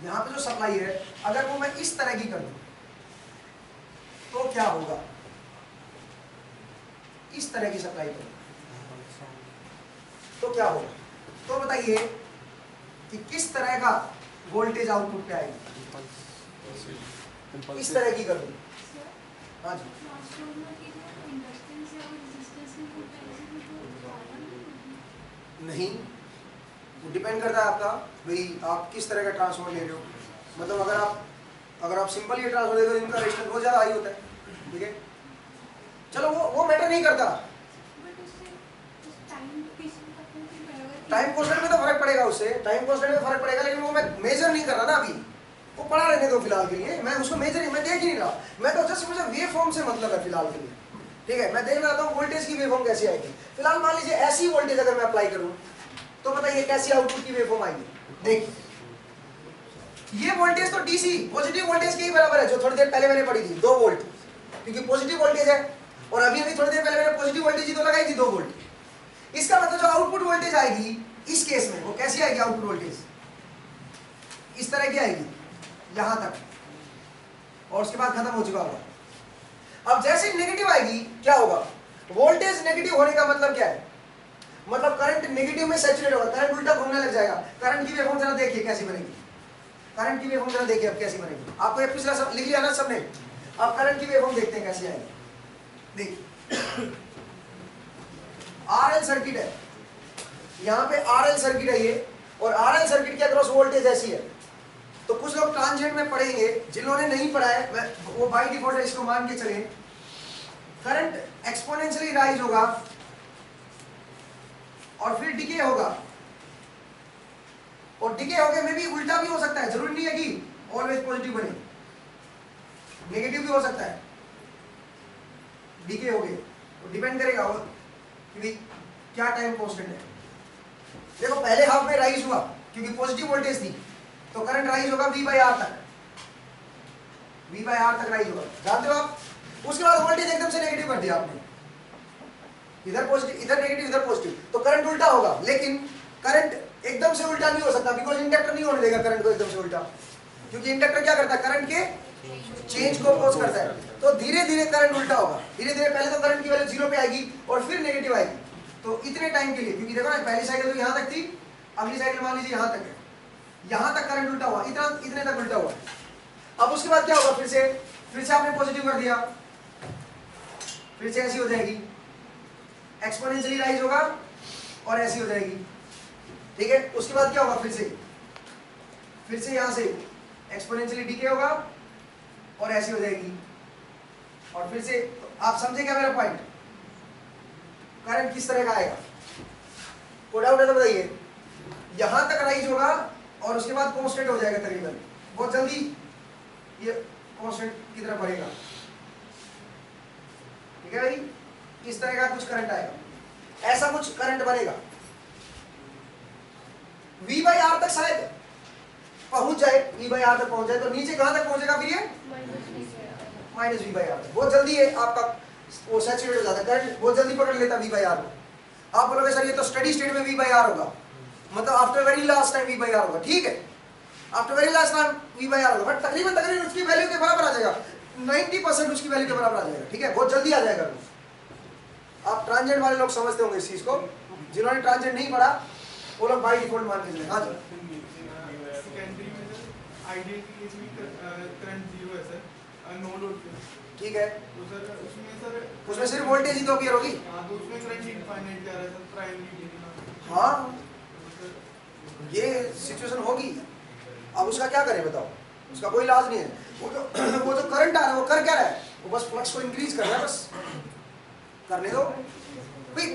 यहाँ पे जो सप्लाई है अगर वो मैं इस तरह की कर दूं तो क्या होगा? इस तरह की सप्लाई करूं तो क्या होगा? तो बताइए कि किस तरह का वोल्टेज आउटपुट पे आएगी? इस तरह की कर दूं, हाँ जी, नहीं, वो डिपेंड करता है आपका, भाई आप किस तरह का ट्रांसफॉर्मर ले रहे हो। मतलब अगर आप सिंपल ये ट्रांसफॉर्मर ले रहे हो, इनका रेजिस्टेंस बहुत ज़्यादा हाई होता है, ठीक है? चलो वो मैटर नहीं करता, टाइम कांस्टेंट में तो फर्क पड़ेगा, उससे टाइम कांस्टेंट में फर्क पड़ेगा, लेकिन वो मैं मेजर नहीं कर रहा ना अभी, वो पड़ा रहने दो फिलहाल के लिए, मैं उसको मेजर मैं देख ही नहीं रहा, मैं तो जस्ट मुझे वेव फॉर्म से मतलब है फिलहाल के लिए, ठीक है। मैं देख रहा था वोल्टेज की वेव फॉर्म कैसी आएगी। फिलहाल मान लीजिए ऐसी वोल्टेज अगर मैं अप्लाई करूं तो बताइए कैसी आउटपुट की वेव फॉर्म आएगी। देखिए ये वोल्टेज तो डीसी पॉजिटिव वोल्टेज के ही बराबर है जो थोड़ी देर पहले मैंने पढ़ी थी 2 वोल्ट, क्योंकि पॉजिटिव वोल्टेज है, और अभी थोड़ी देर पहले मैंने पॉजिटिव वोल्टेज ही तो लगाई थी 2 वोल्ट। इसका मतलब जो आउटपुट वोल्टेज आएगी इस केस में वो कैसी आएगी, आउटपुट वोल्टेज इस तरह की आएगी यहां तक, और उसके बाद खत्म हो चुका होगा। अब जैसे नेगेटिव आएगी क्या होगा, वोल्टेज नेगेटिव होने का मतलब क्या है, मतलब करंट नेगेटिव में सैचुरेट होगा, करंट उल्टा घूमने लग जाएगा। करंट की वेवफॉर्म जरा देखिए कैसी बनेगी, करंट की वेवफॉर्म जरा देखिए अब कैसी बनेगी। आपको ये पिछला सब लिख लिया ना सबने, अब करंट की वेवफॉर्म देखते हैं कैसी आएगी। देखिए आरएल सर्किट है, यहाँ पे आरएल सर्किट है ये, और आरएल सर्किट के अक्रॉस वोल्टेज ऐसी है। तो कुछ लोग ट्रांजिएंट में पढ़ेंगे, जिन्होंने नहीं पढ़ा है मैं वो बाय डिफॉल्ट इसको मान के चले, करंट एक्सपोनेंशियली राइज होगा और फिर डिके होगा, और डिके होगे में भी उल्टा भी हो सकता है, जरूरी नहीं है कि ऑलवेज पॉजिटिव बने, नेगेटिव भी हो सकता है। डिके हो गए तो डिपेंड करेगा वो कि क्या टाइम कांस्टेंट है। देखो पहले हाफ में राइज हुआ क्योंकि पॉजिटिव वोल्टेज थी, तो करंट राइज होगा V बाई आर तक, V बाई आर तक राइज होगा, जानते हो आप। उसके बाद वोल्टेज एकदम से नेगेटिव कर दिया आपने, इधर पॉजिटिव इधर नेगेटिव इधर पॉजिटिव, तो करंट उल्टा होगा। लेकिन करंट एकदम से उल्टा नहीं हो सकता, बिकॉज इंडक्टर नहीं होने देगा करंट को एकदम से उल्टा, क्योंकि इंडक्टर क्या करता है, करंट के चेंज को अपोज करता है। तो धीरे धीरे करंट उल्टा होगा, धीरे धीरे पहले तो करंट की वैल्यू 0 पे आएगी और फिर नेगेटिव आएगी। तो इतने टाइम के लिए, क्योंकि देखो ना पहली साइकिल तो यहाँ तक थी, अगली साइकिल मान लीजिए यहाँ तक है, यहाँ तक करंट उल्टा हुआ, इतने तक उल्टा हुआ। अब उसके बाद क्या होगा, फिर से आपने पॉजिटिव कर दिया, फिर से ऐसी हो जाएगी, एक्सपोनेंशियली राइज होगा और ऐसी हो जाएगी, ठीक है। उसके बाद क्या होगा, फिर से यहाँ से एक्सपोनेंशियली डीके होगा और ऐसी हो जाएगी, और फिर से आप समझे क्या मेरा पॉइंट, करंट किस तरह का आएगा, कोई डाउट है तो बताइए। यहां तक राइज होगा और उसके बाद कांस्टेंट हो जाएगा तकरीबन, बहुत जल्दी ये कांस्टेंट की तरफ बढ़ेगा, ठीक है भाई। इस तरह का कुछ करंट आएगा, ऐसा कुछ करंट बनेगा। V बाई आर तक शायद पहुंच जाए, V बाई आर तक पहुंच जाए, तो नीचे कहां तक पहुंचेगा फिर ये माइनस V बाई आर तक। बहुत जल्दी है आपका वो सैचुरेट हो जाता है, करंट बहुत जल्दी पकड़ लेता है V बाई आर को। आप बोलोगे सर ये तो स्टडी स्टेट में V बाई आर होगा, मतलब after very last time V by R होगा, ठीक है, after very last time V by R होगा, बट तकरीबन उसकी वैल्यू के बराबर आ जाएगा, 90% उसकी वैल्यू के बराबर आ जाएगा, ठीक है, बहुत जल्दी आ जाएगा। आप ट्रांजिएंट वाले लोग समझते होंगे इस चीज को, जिन्होंने ट्रांजिएंट नहीं पढ़ा वो लोग बाय डिफॉल्ट मान के चले। हाँ जी, आइडियल केस में करंट 0 है सर, नो लोड पे, ठीक है, तो सर उसमें सिर्फ वोल्टेज ही तो अपीयर होगी। हाँ, तो उसमें करंट इनफाइनाइट जा रहा है सर, प्राइमरी। हाँ ये सिचुएशन होगी, अब उसका क्या करें बताओ, उसका कोई इलाज नहीं है। वो जो करंट आ रहा है वो कर क्या रहा है, वो बस फ्लक्स को इंक्रीज कर रहा है, बस करने दो भाई।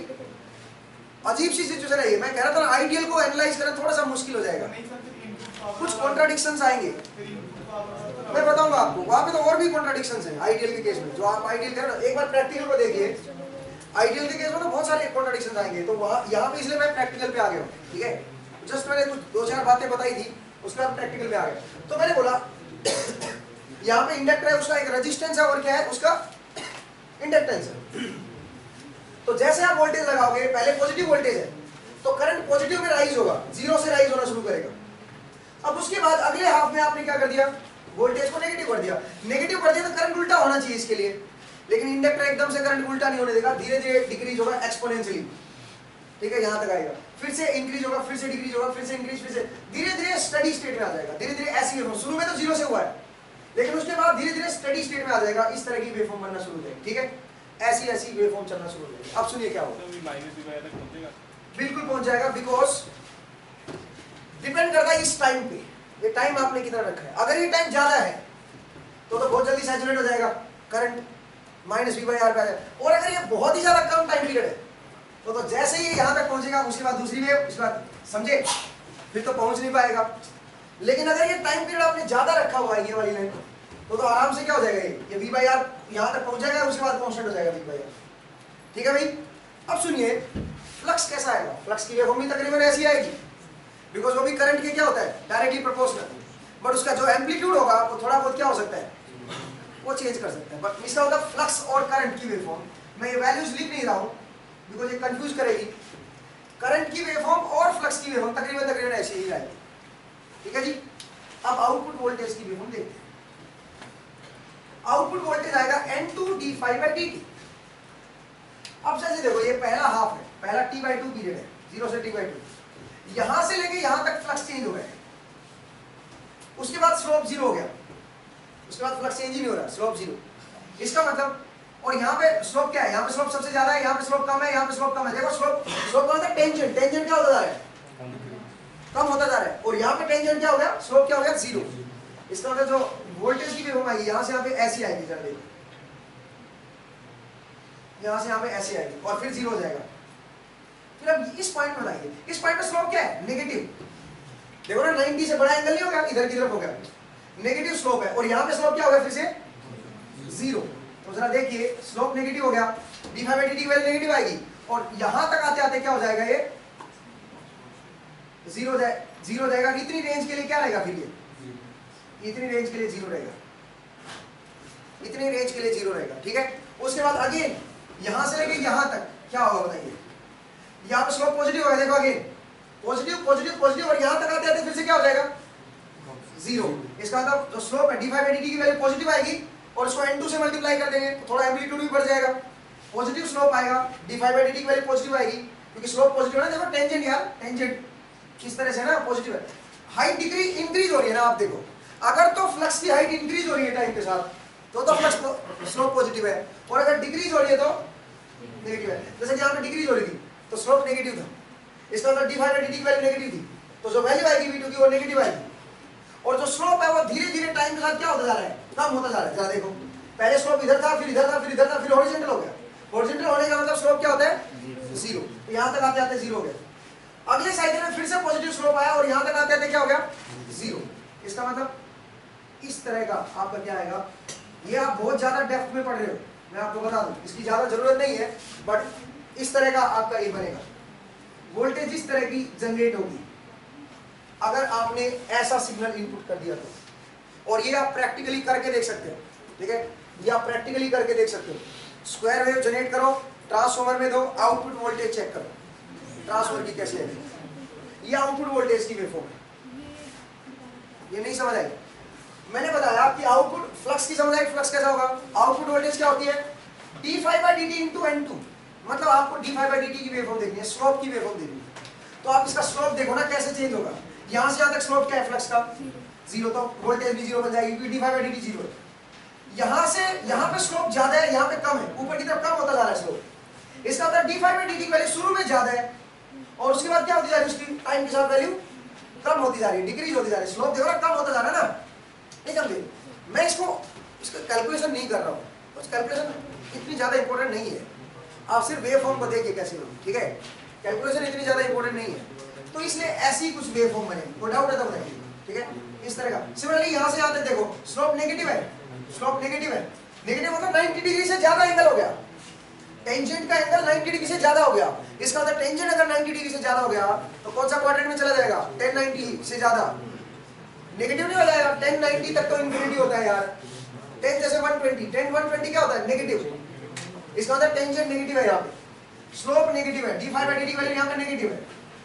अजीब सी सिचुएशन है ये, मैं कह रहा था ना आइडियल को एनालाइज करना थोड़ा सा मुश्किल हो जाएगा, कुछ कॉन्ट्राडिक्शंस आएंगे, मैं बताऊंगा आपको। वहां पे तो और भी कॉन्ट्राडिक्शंस हैं आइडियल के केस में, जो आप आइडियल कह रहे हो ना, एक बार प्रैक्टिकल को देखिए, आइडियल के केस में तो बहुत सारे कॉन्ट्राडिक्शंस आएंगे, तो वहां यहाँ पे इसलिए मैं प्रैक्टिकल पे आ गया हूँ, ठीक है। जस्ट मैंने कुछ 2-4 बातें बताई थी, उसके बाद प्रैक्टिकल पे आ गया। तो मैंने बोला यहाँ पे इंडक्टर है, उसका एक रेजिस्टेंस है और क्या है, उसका इंडक्टेंस है। तो जैसे आप वोल्टेज लगाओगे, पहले पॉजिटिव वोल्टेज है तो करंट पॉजिटिव में राइज होगा, 0 से राइज होना शुरू करेगा। अब उसके बाद अगले हाफ में आपने क्या कर दिया, वोल्टेज को नेगेटिव कर दिया, नेगेटिव कर दिया तो करंट उल्टा होना चाहिए इसके लिए, लेकिन इंडक्टर एकदम से करंट उल्टा नहीं होने देगा, धीरे धीरे डिक्रीज होगा एक्सपोनेंशियली, ठीक है, यहां तक आएगा, फिर से इंक्रीज होगा, फिर से डिक्रीज होगा, फिर से इंक्रीज, फिर से धीरे धीरे स्टडी स्टेट में आ जाएगा। धीरे धीरे ऐसी वेवफॉर्म, शुरू में तो 0 से हुआ है, लेकिन उसके बाद धीरे धीरे स्टडी स्टेट में आ जाएगा, इस तरह की वेवफॉर्म बनना शुरू हो जाएगी, ठीक है, ऐसी ऐसी वेवफॉर्म चलना शुरू हो जाएगी। अब सुनिए क्या होगा, बिल्कुल पहुंच जाएगा, बिकॉज डिपेंड करता है इस टाइम पे, ये टाइम आपने कितना रखा है। अगर ये टाइम ज्यादा है तो बहुत जल्दी सैचुरेट हो जाएगा current, minus V by R पे आ जाएगा। और अगर ये बहुत ही ज्यादा कम टाइम पीरियड है तो जैसे ही यहाँ तक पहुंचेगा उसके बाद दूसरी वेव, उसके बाद समझे फिर तो पहुंच नहीं पाएगा। लेकिन अगर ये टाइम पीरियड आपने ज्यादा रखा हुआ है ये वाली लाइन तो आराम से क्या हो जाएगा, ये वी बाई आर यहाँ तक पहुंच जाएगा, उसके बाद कांस्टेंट हो जाएगा वी बाई आर। ठीक है भाई। अब सुनिए फ्लक्स कैसा आएगा, फ्लक्स की वेव भी तकरीबन ऐसी आएगी, बिकॉज वो भी करंट के क्या होता है डायरेक्टली प्रोपोर्शनल, बट उसका जो एम्पलीट्यूड होगा वो थोड़ा बहुत क्या हो सकता है, वो चेंज कर सकता है। बट इसका होता है फ्लक्स और करंट की वेवफॉर्म। मैं ये वैल्यूज लिख नहीं रहा हूँ बिकॉज ये कंफ्यूज करेगी। करंट की वेवफॉर्म और फ्लक्स की वेवफॉर्म तकरीबन ऐसी ही आएगी। ठीक है जी। अब आउटपुट वोल्टेज की वेवफॉर्म देखते हैं। आउटपुट वोल्टेज आएगा N2d∅dt। अब जैसे देखो ये पहला हाफ है, पहला T/2 पीरियड है, 0 से T/2। यहां से लेके यहां तक फ्लक्स चेंज हो गया है, उसके बाद स्लोप 0 हो गया, उसके बाद फ्लक्स चेंज ही नहीं हो रहा, स्लोप 0। इसका मतलब, और यहाँ पे स्लोप क्या है, यहाँ पे स्लोप सबसे ज्यादा है, यहाँ पे स्लोप कम है, यहाँ पे स्लोप कम है। देखो स्लोप कौन सा, टेंजेंट, टेंजेंट क्या होता जा रहा है, कम होता जा रहा है। और यहाँ पे टेंजेंट क्या हो गया, स्लोप क्या हो गया, 0। इसका मतलब जो वोल्टेज की वेव आएगी यहाँ से यहाँ पे ऐसी आएगी, जरा देखो यहाँ से यहाँ पे ऐसी आएगी और फिर 0 हो जाएगा। फिर अब इस पॉइंट में लाइए, इस पॉइंट में स्लोप क्या है, नेगेटिव। देखो ना 90 से बड़ा एंगल नहीं हो गया, इधर की तरफ हो गया, नेगेटिव स्लोप है। और यहाँ पे स्लोप क्या हो गया फिर से 0। तो जरा देखिए स्लोप नेगेटिव हो गया, d∅dt की वैल्यू नेगेटिव आएगी और यहां तक आते आते क्या हो जाएगा, ये 0 हो जाएगा। इतनी रेंज के लिए क्या रहेगा फिर ये, इतनी रेंज के लिए 0 रहेगा, इतनी रेंज के लिए 0 रहेगा। ठीक है। उसके बाद अगेन यहां से लेके यहां तक क्या होगा बताइए, यहाँ पे स्लोप पॉजिटिव होगा, देखो अगेन पॉजिटिव पॉजिटिव पॉजिटिव, और यहां तक आते आते फिर से क्या हो जाएगा 0। इसका मतलब जो स्लोप है d∅dt की वैल्यू पॉजिटिव आएगी और इसको N2 से मल्टीप्लाई कर देंगे तो थोड़ा एम्पलीट्यूड भी बढ़ जाएगा, पॉजिटिव स्लोप आएगा, d∅dt की वैल्यू पॉजिटिव आएगी क्योंकि स्लोप पॉजिटिव है ना। देखो टेंजेंट यार, टेंजेंट किस तरह से ना पॉजिटिव है, हाइट डिक्रीज इंक्रीज हो रही है ना। आप देखो अगर तो फ्लक्स की हाइट इंक्रीज हो रही है टाइम के साथ तो फ्लक्स स्लोप पॉजिटिव है, और अगर डिक्रीज हो रही है तो नेगेटिव है। जैसे कि यहाँ पे डिक्रीज हो रही थी तो स्लोप नेगेटिव था, इसका मतलब d∅dt की वैल्यू नेगेटिव थी, तो जो वैल्यू आएगी v2 की वो नेगेटिव आएगी। और जो स्लोप है वो धीरे धीरे टाइम के साथ क्या होता जा रहा है, कम होता जा रहा है। जरा देखो पहले स्लोप इधर था, फिर इधर था, फिर इधर था, फिर हॉरिजॉन्टल हो गया। हॉरिजॉन्टल होने का मतलब स्लोप क्या होता है 0। तो यहाँ तक आते आते 0 हो गया। अगले साइकिल में फिर से पॉजिटिव स्लोप आया और यहाँ तक आते आते क्या हो गया 0। इसका मतलब इस तरह का आपका क्या आएगा। ये आप बहुत ज्यादा डेप्थ में पढ़ रहे हो, मैं आपको बता दूं, इसकी ज्यादा जरूरत नहीं है, बट इस तरह का आपका ये बनेगा। वोल्टेज इस तरह की जनरेट होगी अगर आपने ऐसा सिग्नल इनपुट कर दिया तो। और ये आप प्रैक्टिकली करके देख सकते हो। ठीक है, ये आप प्रैक्टिकली करके देख सकते हो। स्क्वायर वेव जनरेट करो, ट्रांसफॉर्मर में दो, आउटपुट वोल्टेज चेक करो ट्रांसफॉर्मर की कैसे है। ये आउटपुट वोल्टेज की वेवफॉर्म है। ये नहीं समझ आई, मैंने बताया कि आउटपुट फ्लक्स की समझ आई। फ्लक्स कैसा होगा, आउटपुट वोल्टेज क्या होती है d∅dt into N2। मतलब आपको d∅dt की वेवफॉर्म देखनी है, स्लोप की वेवफॉर्म देखनी है। तो आप इसका स्लोप देखो ना कैसे चेंज होगा। यहां से यहां तक स्लोप क्या है फ्लक्स का 0, तो वोल्टेज भी 0 बन जाएगी क्योंकि d∅dt 0 है। यहां से यहां पे स्लोप ज्यादा है, यहां पे कम है, ऊपर की तरफ कम होता जा रहा है स्लोप। इसका मतलब d∅ dt की वैल्यू शुरू में ज्यादा है और उसके बाद क्या होती जा रही है, उसकी टाइम के साथ वैल्यू कम होती जा रही है, डिक्रीज होती जा रही है। स्लोप देखो ना कम होता जा रहा है ना, नहीं समझे। मैं इसका कैलकुलेशन नहीं कर रहा हूँ, उस कैलकुलेशन इतनी ज्यादा इंपॉर्टेंट नहीं है। आप सिर्फ वेव फॉर्म को देखिए कैसे होगी। ठीक है, कैलकुलेशन इतनी ज्यादा इंपॉर्टेंट नहीं है, तो इसलिए ऐसी कुछ वेव फॉर्म बने। कोई डाउट है तो बताइए। ठीक है, इस तरह का। सिमिलरली यहां से यहां तक देखो स्लोप नेगेटिव है, स्लोप नेगेटिव है। नेगेटिव मतलब 90 डिग्री से ज्यादा एंगल हो गया, टेंजेंट का एंगल 90 डिग्री से ज्यादा हो गया। इसका मतलब टेंजेंट अगर 90 डिग्री से ज्यादा हो गया तो कौन सा क्वाड्रेंट में चला जाएगा, 1090 से ज्यादा। नेगेटिव नहीं हो जाएगा, 1090 तक तो इंफिनिटी होता है यार। 10 जैसे 120, 10 120 क्या होता है नेगेटिव। इसका मतलब टेंजेंट नेगेटिव है, यहाँ पे स्लोप नेगेटिव है, d∅dt की वैल्यू यहाँ पे नेगेटिव है,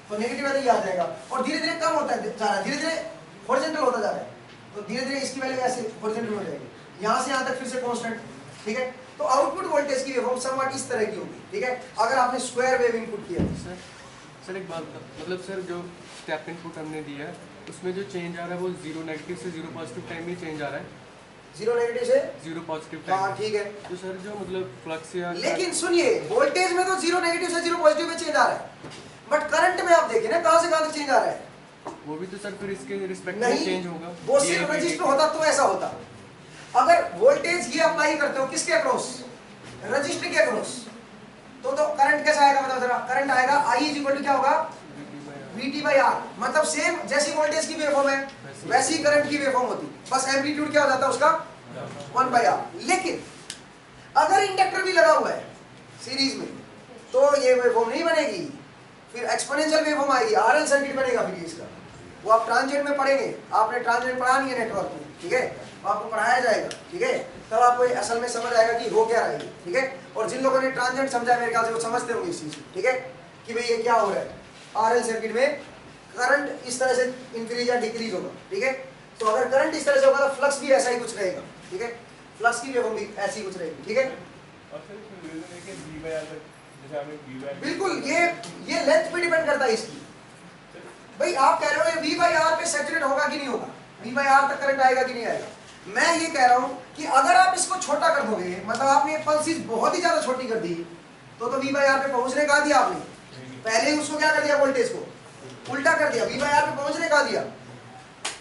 तो नेगेटिव है तो ये आ जाएगा। और धीरे धीरे कम होता है जा रहा है, धीरे धीरे हॉरिजॉन्टल होता जा रहा है, तो धीरे धीरे इसकी वैल्यू ऐसे हॉरिजॉन्टल हो जाएगी, यहाँ से यहाँ तक फिर से कांस्टेंट। ठीक है, तो आउटपुट वोल्टेज की वेवफॉर्म समवट इस तरह की होगी। ठीक है, अगर आपने स्क्वायर वेव इनपुट किया। सर एक बात मतलब सर जो स्टेप इनपुट हमने दिया है उसमें जो चेंज आ रहा है वो 0 नेगेटिव से 0 पॉजिटिव टाइम में चेंज आ रहा है, 0 नेगेटिव से 0 पॉजिटिव हाँ टाइम। ठीक है। तो सर जो मतलब फ्लक्स या लेकिन सुनिए वोल्टेज में तो 0 नेगेटिव से 0 पॉजिटिव में चेंज आ रहा है, बट करंट में आप देखिए ना कहां से कहां तक चेंज आ रहा है। वो भी तो सर फिर इसके रिस्पेक्ट में नहीं, चेंज होगा। वो सिर्फ रजिस्टर होता तो ऐसा होता। अगर वोल्टेज ये अप्लाई करते हो किसके अक्रॉस, रजिस्टर के अक्रॉस। तो करंट कैसा आएगा बताओ जरा। करंट आएगा I इज इक्वल टू क्या होगा, VT बाई R। मतलब सेम जैसी वोल्टेज की वेवफॉर्म है वैसी करंट की वेवफॉर्म होती, बस एम्पलीट्यूड क्या हो जाता है उसका 1 बाई R। लेकिन अगर इंडक्टर भी लगा हुआ है सीरीज में तो ये वेवफॉर्म नहीं बनेगी, फिर एक्सपोनेंशियल वेवफॉर्म आएगी, RL सर्किट बनेगा फिर इसका। वो आप ट्रांजिएंट में पढ़ेंगे, आपने ट्रांजिएंट पढ़ा नहीं है नेटवर्क में, ठीक है, आपको पढ़ाया जाएगा, ठीक है, तब आपको असल में समझ आएगा कि हो क्या रहा है, ठीक है। और जिन लोगों ने ट्रांजिएंट समझा मेरे ख्याल से वो समझते होंगे इस चीज को, ठीक है, कि भाई ये क्या हो रहा है। RL सर्किट में करंट इस तरह से इंक्रीज या डिक्रीज होगा, ठीक है। तो अगर करंट इस तरह से होगा तो फ्लक्स भी ऐसा ही कुछ रहेगा, ठीक है, फ्लक्स की वेवफॉर्म भी ऐसी कुछ रहेगी, ठीक है। बिल्कुल, ये लेंथ पे डिपेंड करता है इसकी। भाई आप कह रहे हो ये V बाई R पे सैचुरेट होगा कि नहीं होगा, V बाई R तक करंट आएगा कि नहीं आएगा। मैं ये कह रहा हूं कि अगर आप इसको छोटा कर दोगे, मतलब आपने पल्सेस बहुत ही ज्यादा छोटी कर दी, तो V बाई R पे पहुंचने का दिया आपने, पहले ही उसको क्या कर दिया, वोल्टेज को उल्टा कर दिया, V बाई R पे पहुंचने का दिया।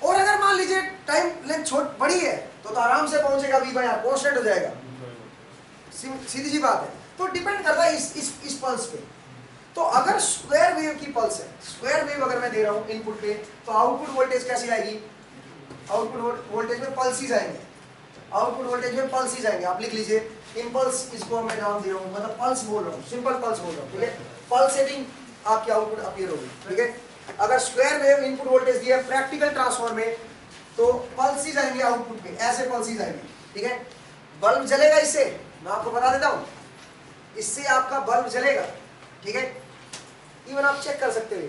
और अगर मान लीजिए टाइम लेंथ छोट बड़ी है तो आराम से पहुंचेगा, V बाई R कांस्टेंट हो जाएगा, सीधी सी बात है। तो डिपेंड करता है इस पल्स पे। तो अगर स्क्वायर वेव की पल्स है, स्क्वायर वेव अगर मैं दे रहा हूं इनपुट पे, तो आउटपुट वोल्टेज कैसी आएगी, आउटपुट वोल्टेज में पल्सेस आएंगे, आउटपुट वोल्टेज में पल्सेस आएंगे। आप लिख लीजिए इंपल्स, इसको मैं नाम दे रहा हूं, मतलब पल्स बोल रहा हूं, सिंपल पल्स बोल रहा हूं, ठीक है। पल्सेटिंग आपकी आउटपुट अपीयर होगी, ठीक है। अगर स्क्वायर वेव इनपुट वोल्टेज दिया है प्रैक्टिकल ट्रांसफार्मर में, तो पल्सेस आएंगे आउटपुट पे, ऐसे पल्सेस आएंगे, ठीक है। बल्ब जलेगा इससे, मैं आपको बता देता हूं, इससे आपका बल्ब जलेगा, ठीक है। इवन आप चेक कर सकते हो,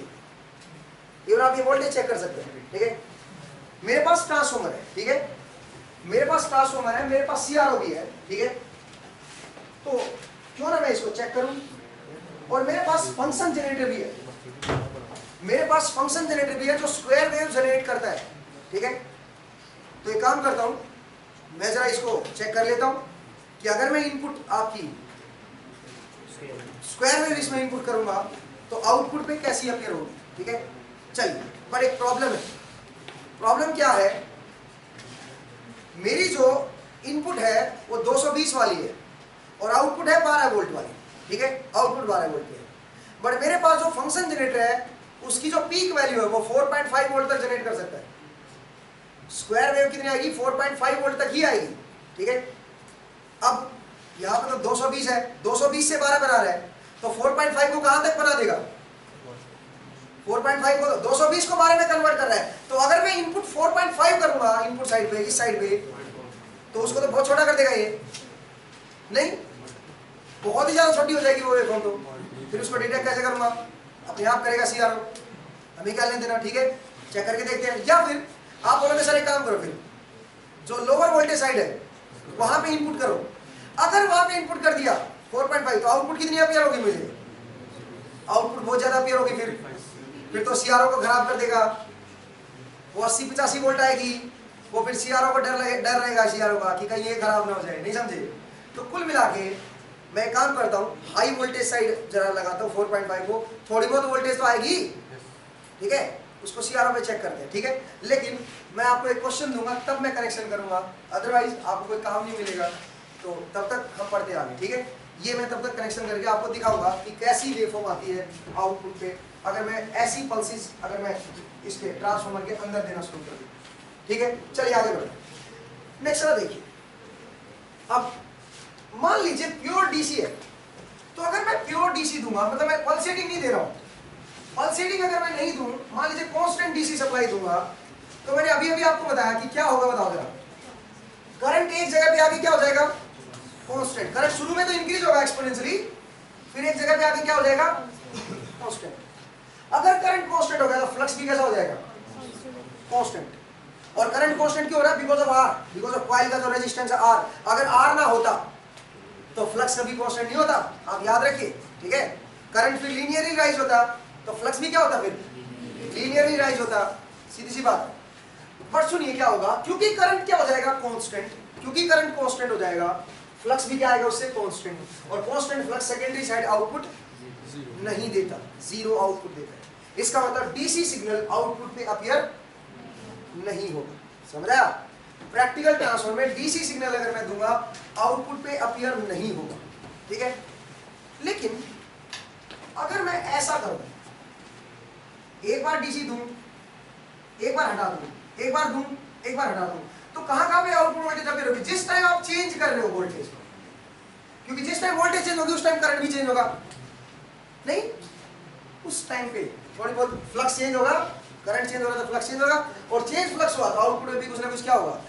इवन आप ये वोल्टेज चेक कर सकते हैं, ठीक है। मेरे पास ट्रांसफार्मर है, ठीक है, मेरे पास ट्रांसफार्मर है, मेरे पास CRO भी है, ठीक है। तो क्यों ना मैं इसको चेक करूं, और मेरे पास फंक्शन जनरेटर भी है, मेरे पास फंक्शन जनरेटर भी है जो स्क्वायर वेव जनरेट करता है, ठीक है। तो एक काम करता हूं, मैं जरा इसको चेक कर लेता हूं कि अगर मैं इनपुट आपकी स्क्वायर वेव इसमें इनपुट करूंगा तो आउटपुट पे कैसी अपीयर होगी, ठीक है। चलिए, पर एक प्रॉब्लम है। प्रॉब्लम क्या है, मेरी जो इनपुट है वो 220 वाली है और आउटपुट है 12 वोल्ट वाली, ठीक है, आउटपुट 12 वोल्ट की है। बट मेरे पास जो फंक्शन जनरेटर है उसकी जो पीक वैल्यू है वो 4.5 वोल्ट तक जनरेट कर सकता है। स्क्वायर वेव कितनी आएगी, 4.5 वोल्ट तक ही आएगी, ठीक है। अब यहाँ पर तो 220 है, 220 से 12 बना रहा है, तो 4.5 को कहां तक बना देगा, 4.5 को 220 को 12 में कन्वर्ट कर रहा है। तो अगर मैं इनपुट 4.5 करूंगा इनपुट साइड पे, इस साइड पे, तो उसको तो बहुत छोटा कर देगा, ये नहीं, बहुत ही ज्यादा छोटी हो जाएगी वो वेवफॉर्म। तो फिर उसको डिटेक्ट कैसे करूंगा, अपने आप करेगा CRO, हमें क्या लेने देना, ठीक है, चेक करके देखते हैं। या फिर आप बोलोगे सर एक काम करो, फिर जो लोअर वोल्टेज साइड है वहां पे इनपुट करो। अगर वहां पे इनपुट कर दिया 4.5, तो आउटपुट कितनी अपीयर होगी, मुझे आउटपुट बहुत ज्यादा अपीयर होगी, फिर तो CRO को खराब कर देगा, वो 80-85 वोल्ट आएगी, वो फिर CRO को डर रहेगा CRO का कि कहीं ये खराब ना हो जाए, नहीं समझे। तो कुल मिला के मैं काम करता हूँ, हाई वोल्टेज साइड जरा लगाता हूँ 4.5 को, थोड़ी बहुत वोल्टेज तो आएगी, ठीक है, उसको CRO पे चेक करते हैं, ठीक है। लेकिन मैं आपको एक क्वेश्चन दूंगा तब मैं कनेक्शन करूंगा, अदरवाइज आपको कोई काम नहीं मिलेगा। तो तब तक हम पढ़ते आगे, ठीक है। ये मैं तब तक कनेक्शन करके आपको दिखाऊंगा कि कैसी वेवफॉर्म आती है आउटपुट पे अगर मैं ऐसी पल्सेस अगर मैं इसके ट्रांसफार्मर के अंदर देना शुरू कर दूं, ठीक है। चलिए आगे बढ़ते। नेक्स्ट वाला देखिए। अब मान लीजिए प्योर डीसी है, तो अगर मैं प्योर डीसी दूंगा, मतलब मैं पल्सेटिंग नहीं दे रहा हूं, पल्सेटिंग अगर मैं नहीं दूं, मान लीजिए कांस्टेंट डीसी सप्लाई दूंगा, तो मैंने अभी अभी आपको बताया कि क्या होगा, बताओ जरा। करंट एक जगह पे आके क्या हो जाएगा, कांस्टेंट। करंट शुरू में तो इंक्रीज होगा एक्सपोनेंशियली, फिर एक जगह पे आके क्या हो जाएगा, कांस्टेंट। अगर करंट कांस्टेंट हो गया तो फ्लक्स भी कैसा हो जाएगा, कांस्टेंट। और करंट कांस्टेंट क्यों हो रहा है, because of R, because of coil का जो रेजिस्टेंस है आर। अगर आर ना होता तो फ्लक्स कभी कांस्टेंट नहीं होता, आप याद रखिए, ठीक है। करंट फिर लीनियरली राइज होता तो फ्लक्स भी क्या होता, फिर लीनियरली राइज होता, सीधी सी बात। बट सुनिए क्या होगा, क्योंकि करंट क्या हो जाएगा, कांस्टेंट, क्योंकि करंट कांस्टेंट हो जाएगा, फ्लक्स भी क्या आएगा उससे, कांस्टेंट। और constant flux secondary side output नहीं देता, जीरो आउटपुट देता है। इसका मतलब डीसी सिग्नल आउटपुट पे अपीयर नहीं होगा, समझ आया। प्रैक्टिकल ट्रांसफर में डीसी सिग्नल अगर मैं दूंगा आउटपुट पे अपीयर नहीं होगा, ठीक है। लेकिन अगर मैं ऐसा करूं, एक बार डीसी दूं, एक बार हटा दूं, एक बार दूं, एक बार हटा दूं, तो कहां पे आउटपुट वोल्टेज अपीयर होगी? जिस टाइम आप चेंज कर रहे हो वोल्टेज को, क्योंकि जिस टाइम वोल्टेज चेंज होगी उस टाइम करंट भी चेंज होगा, नहीं? उस टाइम पे थोड़ी बहुत फ्लक्स चेंज होगा, करंट चेंज होगा तो फ्लक्स चेंज होगा, और चेंज फ्लक्स हुआ तो आउटपुट में भी कुछ ना कुछ क्या होगा,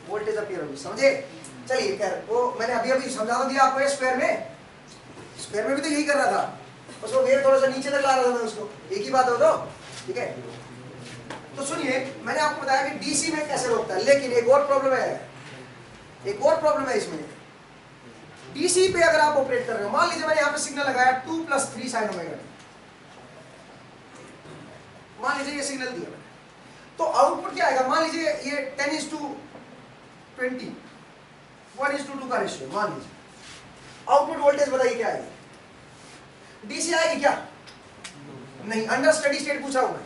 वोल्टेज अपीयर होगी, समझे? चलिए खैर, वो मैंने अभी समझा तो दिया आपको। स्क्वायर में भी तो यही कर रहा था, उसको वेव थोड़ा सा नीचे तक ला रहा था मैं उसको, एक ही बात हो तो, ठीक है। तो सुनिए, मैंने आपको बताया कि डीसी में कैसे रोकता है, लेकिन एक और प्रॉब्लम है इसमें। डीसी पे अगर आप ऑपरेट कर रहे हो, मान लीजिए मैंने यहाँ पे सिग्नल लगाया 2 + 3 sin ओमेगा, मान लीजिए ये सिग्नल दिया मैंने, तो आउटपुट क्या आएगा? मान लीजिए ये 10:20 1:2 का रेशियो, मान लीजिए आउटपुट वोल्टेज बताइए क्या आएगी? डीसी आएगी क्या? नहीं, अंडर स्टडी स्टेट पूछा हूं मैं,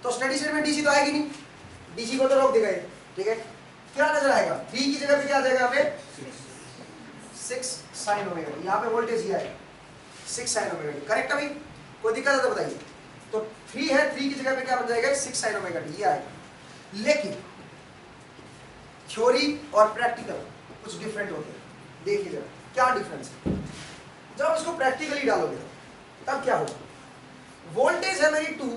तो स्टडी स्टेट में डीसी तो आएगी नहीं, डीसी को तो रोक देगा, ठीक है। क्या नजर आएगा? 3 की जगह पे क्या आ जाएगा? यहाँ पे 6 sin ओमेगा, यहाँ पे वोल्टेज ही आएगा 6 sin ओमेगा, करेक्ट? अभी कोई दिक्कत है तो बताइए। तो 3 है, 3 की जगह पे क्या बन जाएगा? 6 sin ओमेगा, ये आएगा। लेकिन थ्योरी और प्रैक्टिकल कुछ डिफरेंट होते हैं, देखिए जरा क्या डिफरेंस है। जब इसको प्रैक्टिकली डालोगे तब क्या होगा? वोल्टेज है मेरी 2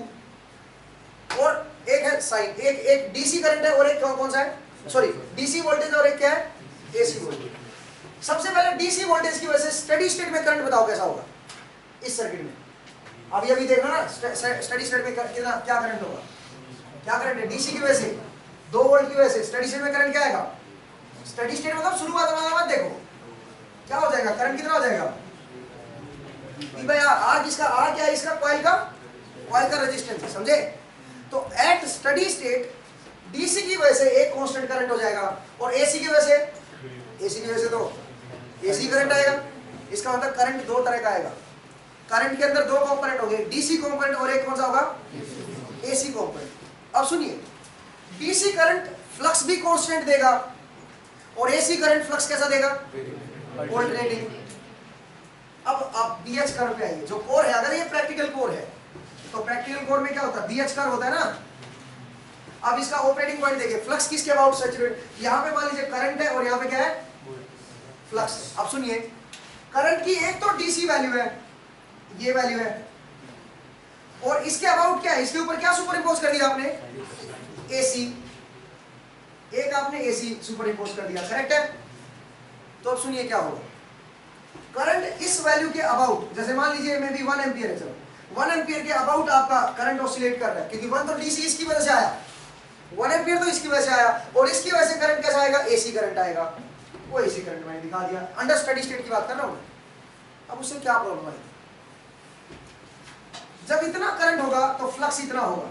और एक है साइन, एक डीसी करंट है और एक कौन सा है? सॉरी, डीसी वोल्टेज और एक क्या है? AC voltage. सबसे पहले डीसी वोल्टेज की वजह से स्टडी स्टेट में करंट बताओ कैसा होगा इस सर्किट में? अभी देखना ना, स्टडी स्टेट में कितना क्या करंट होगा? क्या करंट है? डीसी की वजह से 2 वोल्ट की वजह से स्टडी स्टेट में करंट क्या आएगा? स्टडी स्टेट मतलब शुरुआत वाला मत देखो, क्या हो जाएगा? करंट कितना हो जाएगा? भाई आर किसका? आर क्या है इसका? कॉइल का रेजिस्टेंस है, समझे? तो एट स्टडी स्टेट डीसी की वजह से एक कांस्टेंट करंट हो जाएगा, और एसी की वजह से तो एसी करंट आएगा। इसका मतलब करंट 2 तरह का आएगा। करंट के अंदर 2 कंपोनेंट होंगे, डीसी कंपोनेंट और एक कौन सा होगा? AC component. अब सुनिए, डीसी करंट फ्लक्स भी कांस्टेंट देगा और एसी करंट फ्लक्स कैसा देगा? अल्टरनेटिंग। अब आप बीएच कर्व पे आइए, जो कोर है, अगर ये प्रैक्टिकल कोर है तो प्रैक्टिकल कोर में क्या होता है? बीएच कर्व होता है ना। अब इसका ऑपरेटिंग पॉइंट देखिए, फ्लक्स किसके अबाउट सैचुरेट, यहाँ पे मान लीजिए करंट है और यहाँ पे क्या है? फ्लक्स। अब सुनिए, करंट की एक तो डीसी वैल्यू है, ये वैल्यू है, और इसके अबाउट क्या है? इसके ऊपर क्या सुपर इम्पोज कर दिया आपने? एसी। एक आपने एसी सुपर इम्पोज कर दिया, करेक्ट है? तो अब सुनिए क्या होगा, करंट इस वैल्यू के अबाउट, जैसे मान लीजिए मे बी 1 एम्पियर है, चलो 1 एम्पियर के अबाउट आपका करंट ऑसिलेट कर रहा है, क्योंकि 1 तो डीसी इसकी वजह से आया, 1 एम्पियर तो इसकी वजह से आया, और इसकी वजह से करंट कैसा आएगा? एसी करंट आएगा। वो एसी करंट मैंने दिखा दिया, अंडर स्टडी स्टेट की बात कर रहा हूं। अब उससे क्या प्रॉब्लम आएगी? जब इतना करंट होगा तो फ्लक्स इतना होगा,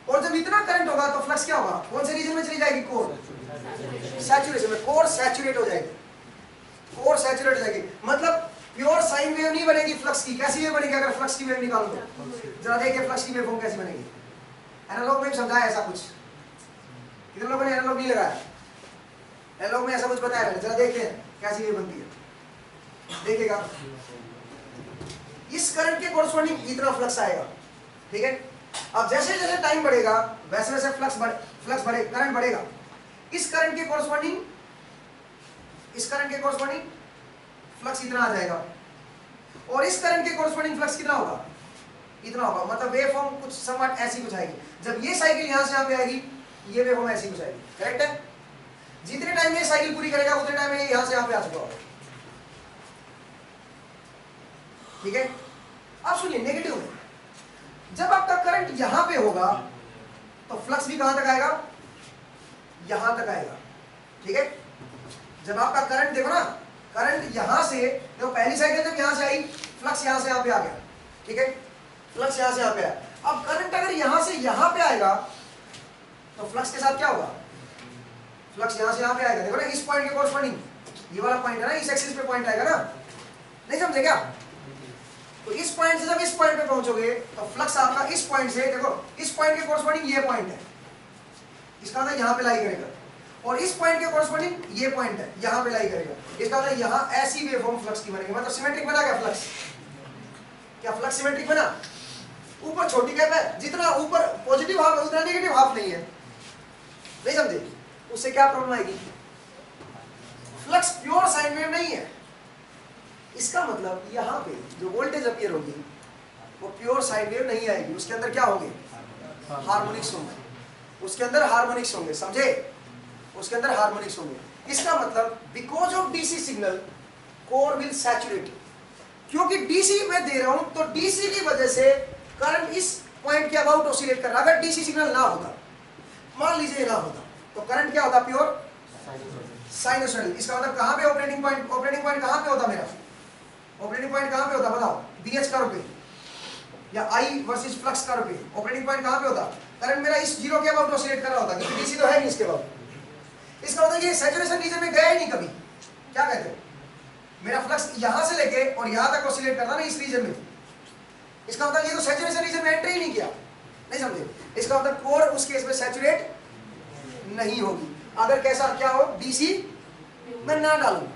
और जब इतना करंट होगा तो फ्लक्स क्या होगा? कौन से रीजन में चली जाएगी? कोर सैचुरेशन में। कोर सैचुरेट हो जाएगी, कोर सैचुरेट हो जाएगी, मतलब प्योर साइन वेव नहीं बनेगी फ्लक्स की। कैसी वेव बनेगी? अगर फ्लक्स की वेव निकालो तो जरा देखिए फ्लक्स की वेवफॉर्म कैसी बनेगी। एनालॉग में समझाया ऐसा कुछ? कितने लोगों ने एनालॉग नहीं लगाया? एनालॉग में ऐसा कुछ बताया मैंने, जरा देखते हैं कैसी वेव बनती है। देखिएगा, इस करंट के कोरस्पॉन्डिंग इतना फ्लक्स आएगा, ठीक है? अब जैसे जैसे टाइम बढ़ेगा वैसे वैसे फ्लक्स बढ़े, करंट बढ़ेगा। इस करंट के कोरस्पॉन्डिंग फ्लक्स इतना आ जाएगा, और इस करंट के कोरस्पॉन्डिंग फ्लक्स कितना होगा? इतना होगा। मतलब वेव फॉर्म कुछ समवट ऐसी कुछ आएगी। जब ये साइकिल यहां से यहां पे आएगी, ये वेव फॉर्म ऐसी कुछ आएगी, करेक्ट है? जितने टाइम ये साइकिल पूरी करेगा उतने टाइम में यहां से यहां पे आ चुका होगा, ठीक है? अब सुनिए, नेगेटिव में जब आपका करंट यहां पे होगा तो फ्लक्स भी कहां तक आएगा? यहां तक आएगा, ठीक है? जब आपका करंट देखो ना, करंट यहां से, देखो पहली साइकिल जब यहां से आई, फ्लक्स यहां से यहां पे आ गया, ठीक है? फ्लक्स यहां से यहां पे आया। अब करंट अगर यहां से यहां पे आएगा तो फ्लक्स के साथ क्या होगा? फ्लक्स यहां से यहां पे आएगा, देखो ना इस पॉइंट के कोरस्पॉन्डिंग, ये वाला पॉइंट है ना, इस एक्सिस पे पॉइंट आएगा ना, नहीं समझे क्या? तो इस पॉइंट से जब इस पॉइंट पे पहुंचोगे तो फ्लक्स आपका इस पॉइंट से, देखो इस पॉइंट के कोरस्पॉन्डिंग ये पॉइंट है, इसका मतलब यहाँ पे लाई करेगा, और इस पॉइंट के कॉरस्पॉन्डिंग ये पॉइंट है, यहाँ पे लाई करेगा। इसका मतलब यहाँ ऐसी वेवफॉर्म फ्लक्स की बनेगी, मतलब सिमेट्रिक बना क्या फ्लक्स? क्या फ्लक्स सिमेट्रिक बना? ऊपर छोटी कैप है, जितना ऊपर पॉजिटिव हाफ है उतना नेगेटिव हाफ नहीं है, नहीं समझे? उससे क्या प्रॉब्लम आएगी? फ्लक्स प्योर साइन वेव नहीं है। इसका मतलब यहाँ पे जो वोल्टेज अपीयर होगी वो प्योर साइन वेव नहीं आएगी, उसके अंदर क्या होंगे? हार्मोनिक्स होंगे, उसके अंदर हार्मोनिक्स होंगे, समझे? उसके अंदर हार्मोनिक्स होंगे। इसका मतलब because of DC signal corps will saturate, क्योंकि डीसी मैं दे रहा हूं तो डीसी की वजह से करंट इस पॉइंट के अबाउट ऑसिलेट कर रहा है। अगर डीसी सिग्नल ना होता, मान लीजिए ना होता, तो करंट क्या होता? Pure sinusoidal. इसका मतलब कहां पे ऑपरेटिंग पॉइंट? ऑपरेटिंग पॉइंट कहां पे होता मेरा? ऑपरेटिंग पॉइंट कहां पे होता बताओ? बीएच कर्व पे या आई वर्सेस फ्लक्स कर्व पे ऑपरेटिंग पॉइंट कहां पे होता? करंट मेरा इस जीरो के अबाउट ऑसिलेट कर रहा होता, क्योंकि डीसी तो है नहीं इसके अबाउट। इसका मतलब ये सैचुरेशन रीजन में गया ही नहीं कभी। क्या कहते हो? मेरा फ्लक्स यहां से लेके और यहां तक ऑसिलेट करना ना इस रीजन में, इसका मतलब ये तो सैचुरेशन रीजन में एंट्री ही नहीं किया, नहीं समझे? इसका मतलब कोर उस केस में सैचुरेट नहीं होगी। अगर कैसा क्या हो, डीसी मैं ना डालूं